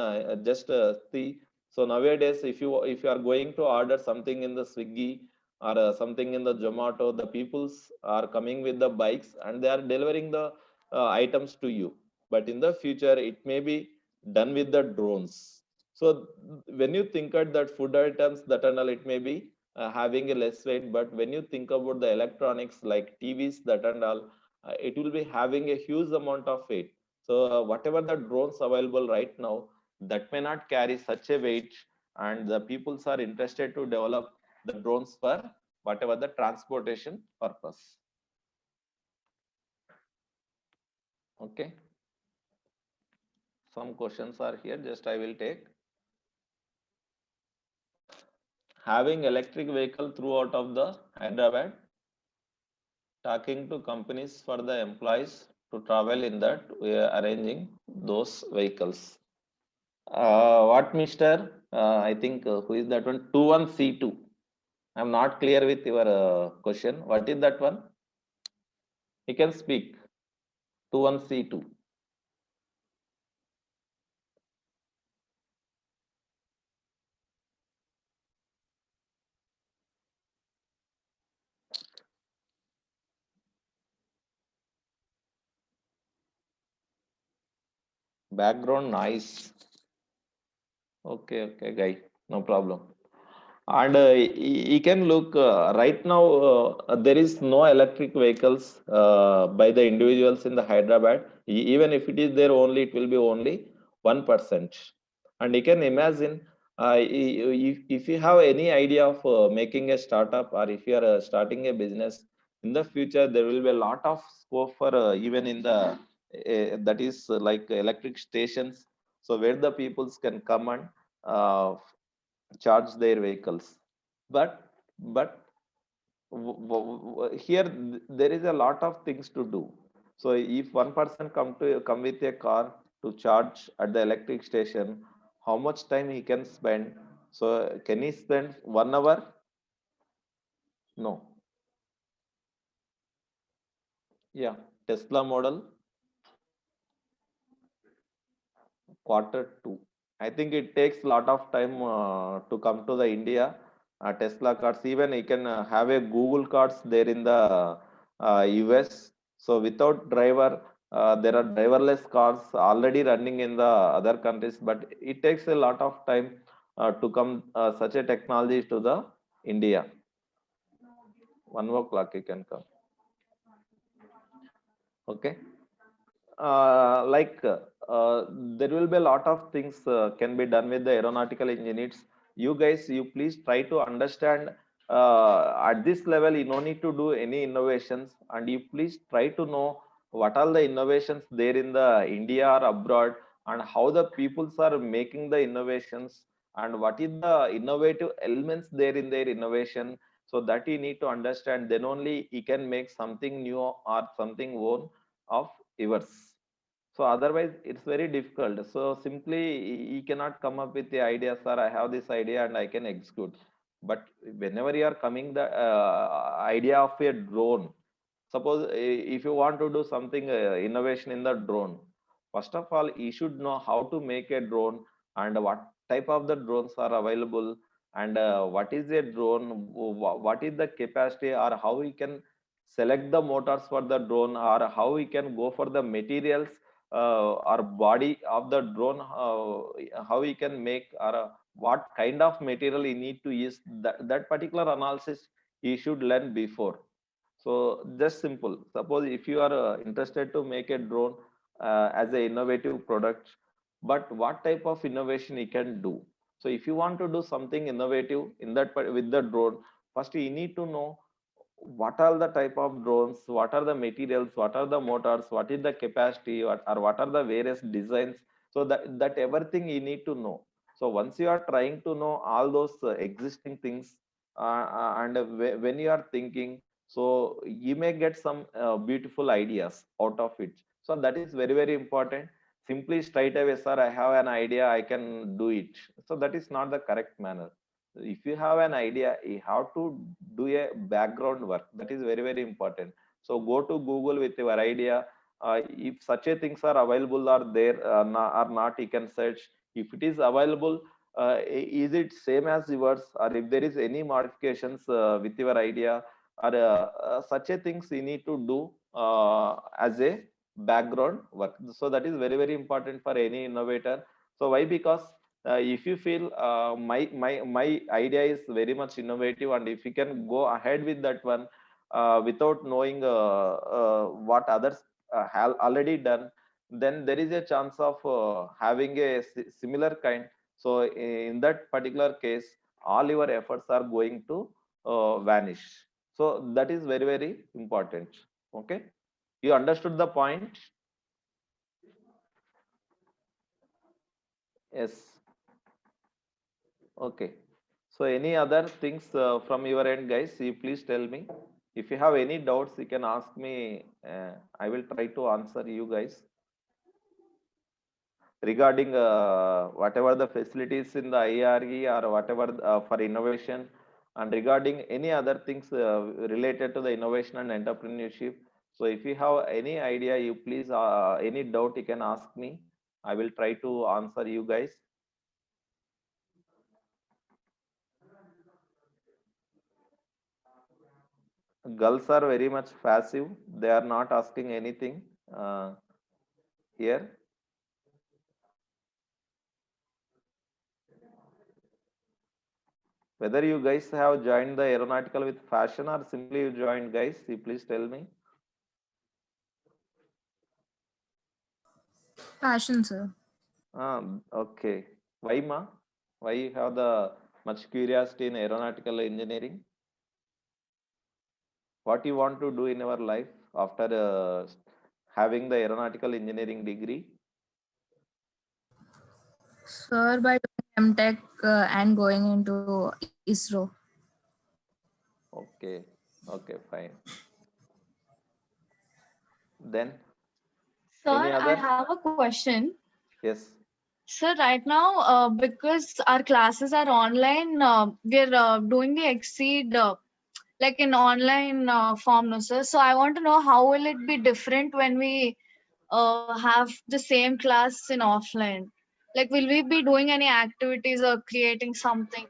just see. So nowadays, if you are going to order something in the Swiggy or something in the Zomato, the peoples are coming with the bikes and they are delivering the items to you. But in the future, it may be done with the drones. So when you think at that food items, that and all, it may be having a less weight. But when you think about the electronics like TVs, that and all, it will be having a huge amount of weight. So whatever the drones available right now, that may not carry such a weight, and the peoples are interested to develop the drones for whatever the transportation purpose. Okay, some questions are here, just I will take. Having electric vehicle throughout of the Hyderabad, talking to companies for the employees to travel in that, we are arranging those vehicles. What, Mr. I think who is that one? 21C2. I'm not clear with your question. What is that one? You can speak. 21C2. Background noise. Okay, guy. No problem. And you can look right now, there is no electric vehicles by the individuals in the Hyderabad. Even if it is there only, it will be only 1%. And you can imagine if you have any idea of making a startup, or if you are starting a business in the future, there will be a lot of scope for even in the that is like electric stations. So where the peoples can come and charge their vehicles. But here there is a lot of things to do. So if one person come with a car to charge at the electric station, how much time he can spend? So can he spend 1 hour? No. Yeah, Tesla model Q2. I think it takes a lot of time to come to the India. Tesla cars, even you can have a Google cars there in the US. So without driver, there are driverless cars already running in the other countries, but it takes a lot of time to come such a technology to the India. 1 o'clock you can come. Okay. There will be a lot of things can be done with the aeronautical engineers. You guys, you please try to understand at this level, you no need to do any innovations, and you please try to know what are the innovations there in the India or abroad, and how the peoples are making the innovations, and what is the innovative elements there in their innovation. So that you need to understand, then only you can make something new or something own of yours. So otherwise it's very difficult. So simply you cannot come up with the idea, sir, I have this idea and I can execute. But whenever you are coming the idea of a drone, suppose if you want to do something innovation in the drone, first of all you should know how to make a drone, and what type of the drones are available, and what is a drone, what is the capacity, or how we can select the motors for the drone, or how we can go for the materials or body of the drone, how we can make, or what kind of material you need to use, that particular analysis you should learn before. So just simple. Suppose if you are interested to make a drone as a innovative product, but what type of innovation you can do? So if you want to do something innovative in that with the drone, first you need to know what are the type of drones, what are the materials, what are the motors, what is the capacity, what are the various designs. So that everything you need to know. So once you are trying to know all those existing things, and when you are thinking, so you may get some beautiful ideas out of it. So that is very, very important. Simply straight away, sir, I have an idea, I can do it. So that is not the correct manner. If you have an idea, you have to do a background work. That is very, very important. So go to Google with your idea. If such a things are available or there or not, you can search. If it is available, is it same as yours, or if there is any modifications with your idea, or such a things you need to do as a background work. So that is very, very important for any innovator. So why? Because if you feel my idea is very much innovative, and if you can go ahead with that one without knowing what others have already done, then there is a chance of having a similar kind. So in that particular case, all your efforts are going to vanish. So that is very, very important. Okay, you understood the point? Yes. Okay. So any other things from your end, guys? You please tell me. If you have any doubts, you can ask me. I will try to answer you guys regarding whatever the facilities in the IRE or whatever for innovation, and regarding any other things related to the innovation and entrepreneurship. So if you have any idea, you please any doubt you can ask me. I will try to answer you guys. Girls are very much passive. They are not asking anything here. Whether you guys have joined the aeronautical with fashion or simply you joined, guys, you please tell me. Passion, sir. Okay. Why, ma? Why you have the much curiosity in aeronautical engineering? What you want to do in your life after having the aeronautical engineering degree? Sir, by doing MTech and going into ISRO. Okay. Okay, fine. Then Sir, any I other? have a question. Yes. Sir, right now, because our classes are online, we're doing the Exceed like in online form, no, sir. So I want to know how will it be different when we have the same class in offline? Like, will we be doing any activities or creating something?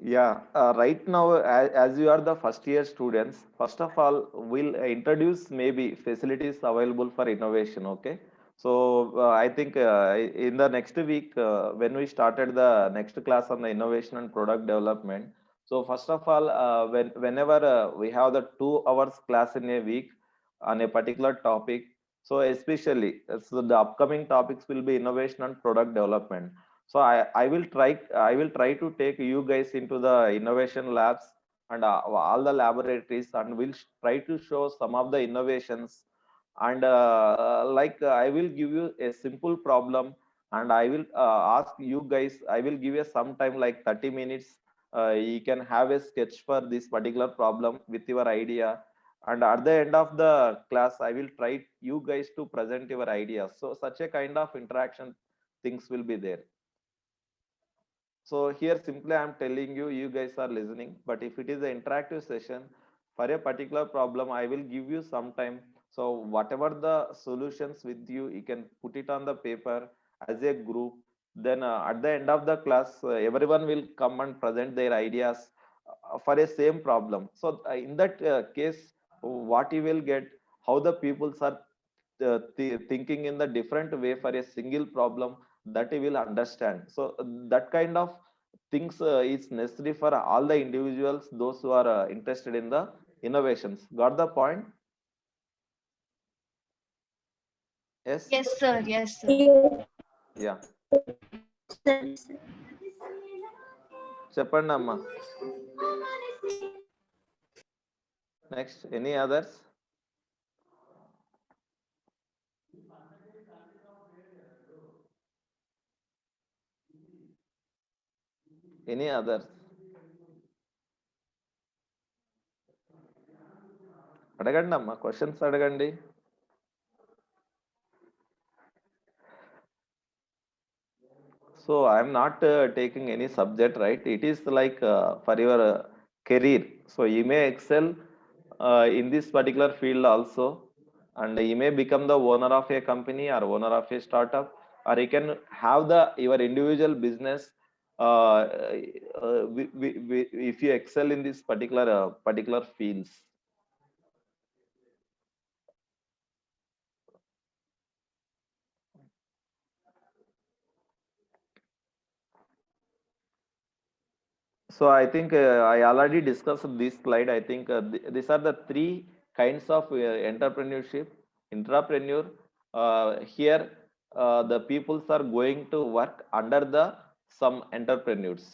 Yeah, right now, as you are the first year students, first of all, we'll introduce maybe facilities available for innovation. Okay. So I think in the next week, when we started the next class on the innovation and product development. So first of all, whenever we have the 2 hours class in a week on a particular topic, so especially so the upcoming topics will be innovation and product development. So I will try to take you guys into the innovation labs and all the laboratories, and we'll try to show some of the innovations. And I will give you a simple problem, and I will ask you guys, I will give you some time like 30 minutes. You can have a sketch for this particular problem with your idea, and at the end of the class I will try you guys to present your ideas. So such a kind of interaction things will be there. So here simply I'm telling you, you guys are listening. But if it is an interactive session for a particular problem, I will give you some time. So whatever the solutions with you, you can put it on the paper as a group. Then at the end of the class, everyone will come and present their ideas for a same problem. So in that case, what you will get, how the peoples are thinking in the different way for a single problem, that he will understand. So that kind of things is necessary for all the individuals, those who are interested in the innovations. Got the point? Yes. Yes, sir. Yes, sir. Yeah. చెప్పండి అమ్మా. Next, any others? Any others? అడగండి అమ్మా, questions అడగండి. So I am not taking any subject, right? It is like for your career. So you may excel in this particular field also, and you may become the owner of a company or owner of a startup, or you can have the your individual business. If you excel in this particular fields. So I think I already discussed this slide. I think these are the three kinds of entrepreneurship. Entrepreneur, here the peoples are going to work under the some entrepreneurs.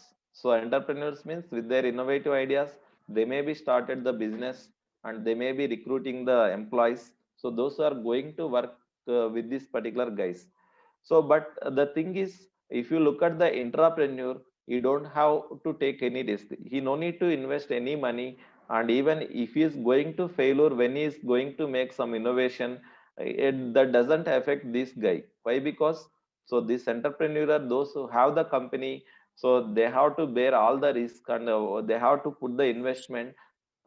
So entrepreneurs means with their innovative ideas, they may be started the business and they may be recruiting the employees. So those are going to work with this particular guys. So, but the thing is, if you look at the entrepreneur, he don't have to take any risk. He no need to invest any money, and even if he is going to failure when he is going to make some innovation, that doesn't affect this guy. Why? Because so this entrepreneur, those who have the company, so they have to bear all the risk and they have to put the investment,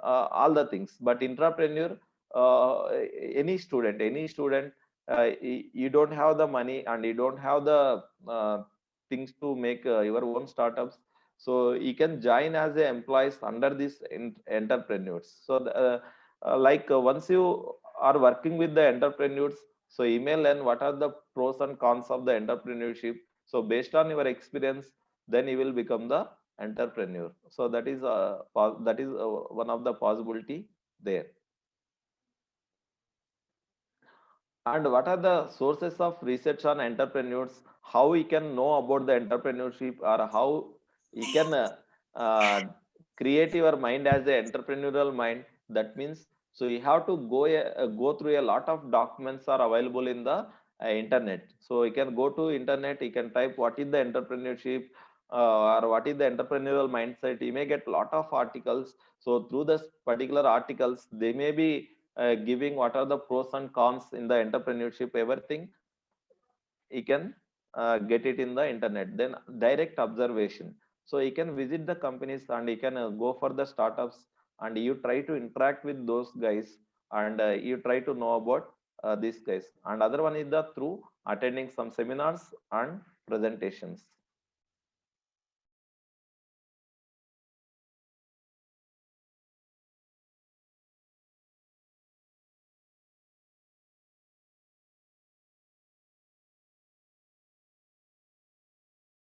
all the things. But entrepreneur, any student, you don't have the money and you don't have the things to make your own startups, so you can join as a employees under these entrepreneurs. So once you are working with the entrepreneurs, so you may learn what are the pros and cons of the entrepreneurship. So based on your experience, then you will become the entrepreneur. So that is one of the possibility there. And what are the sources of research on entrepreneurs? How we can know about the entrepreneurship, or how you can create your mind as an entrepreneurial mind? That means, so you have to go through a lot of documents are available in the internet. So you can go to internet, you can type what is the entrepreneurship or what is the entrepreneurial mindset. You may get a lot of articles. So through this particular articles, they may be giving what are the pros and cons in the entrepreneurship. Everything you can get it in the internet. Then direct observation, so you can visit the companies and you can go for the startups, and you try to interact with those guys, and you try to know about these guys. And other one is the through attending some seminars and presentations.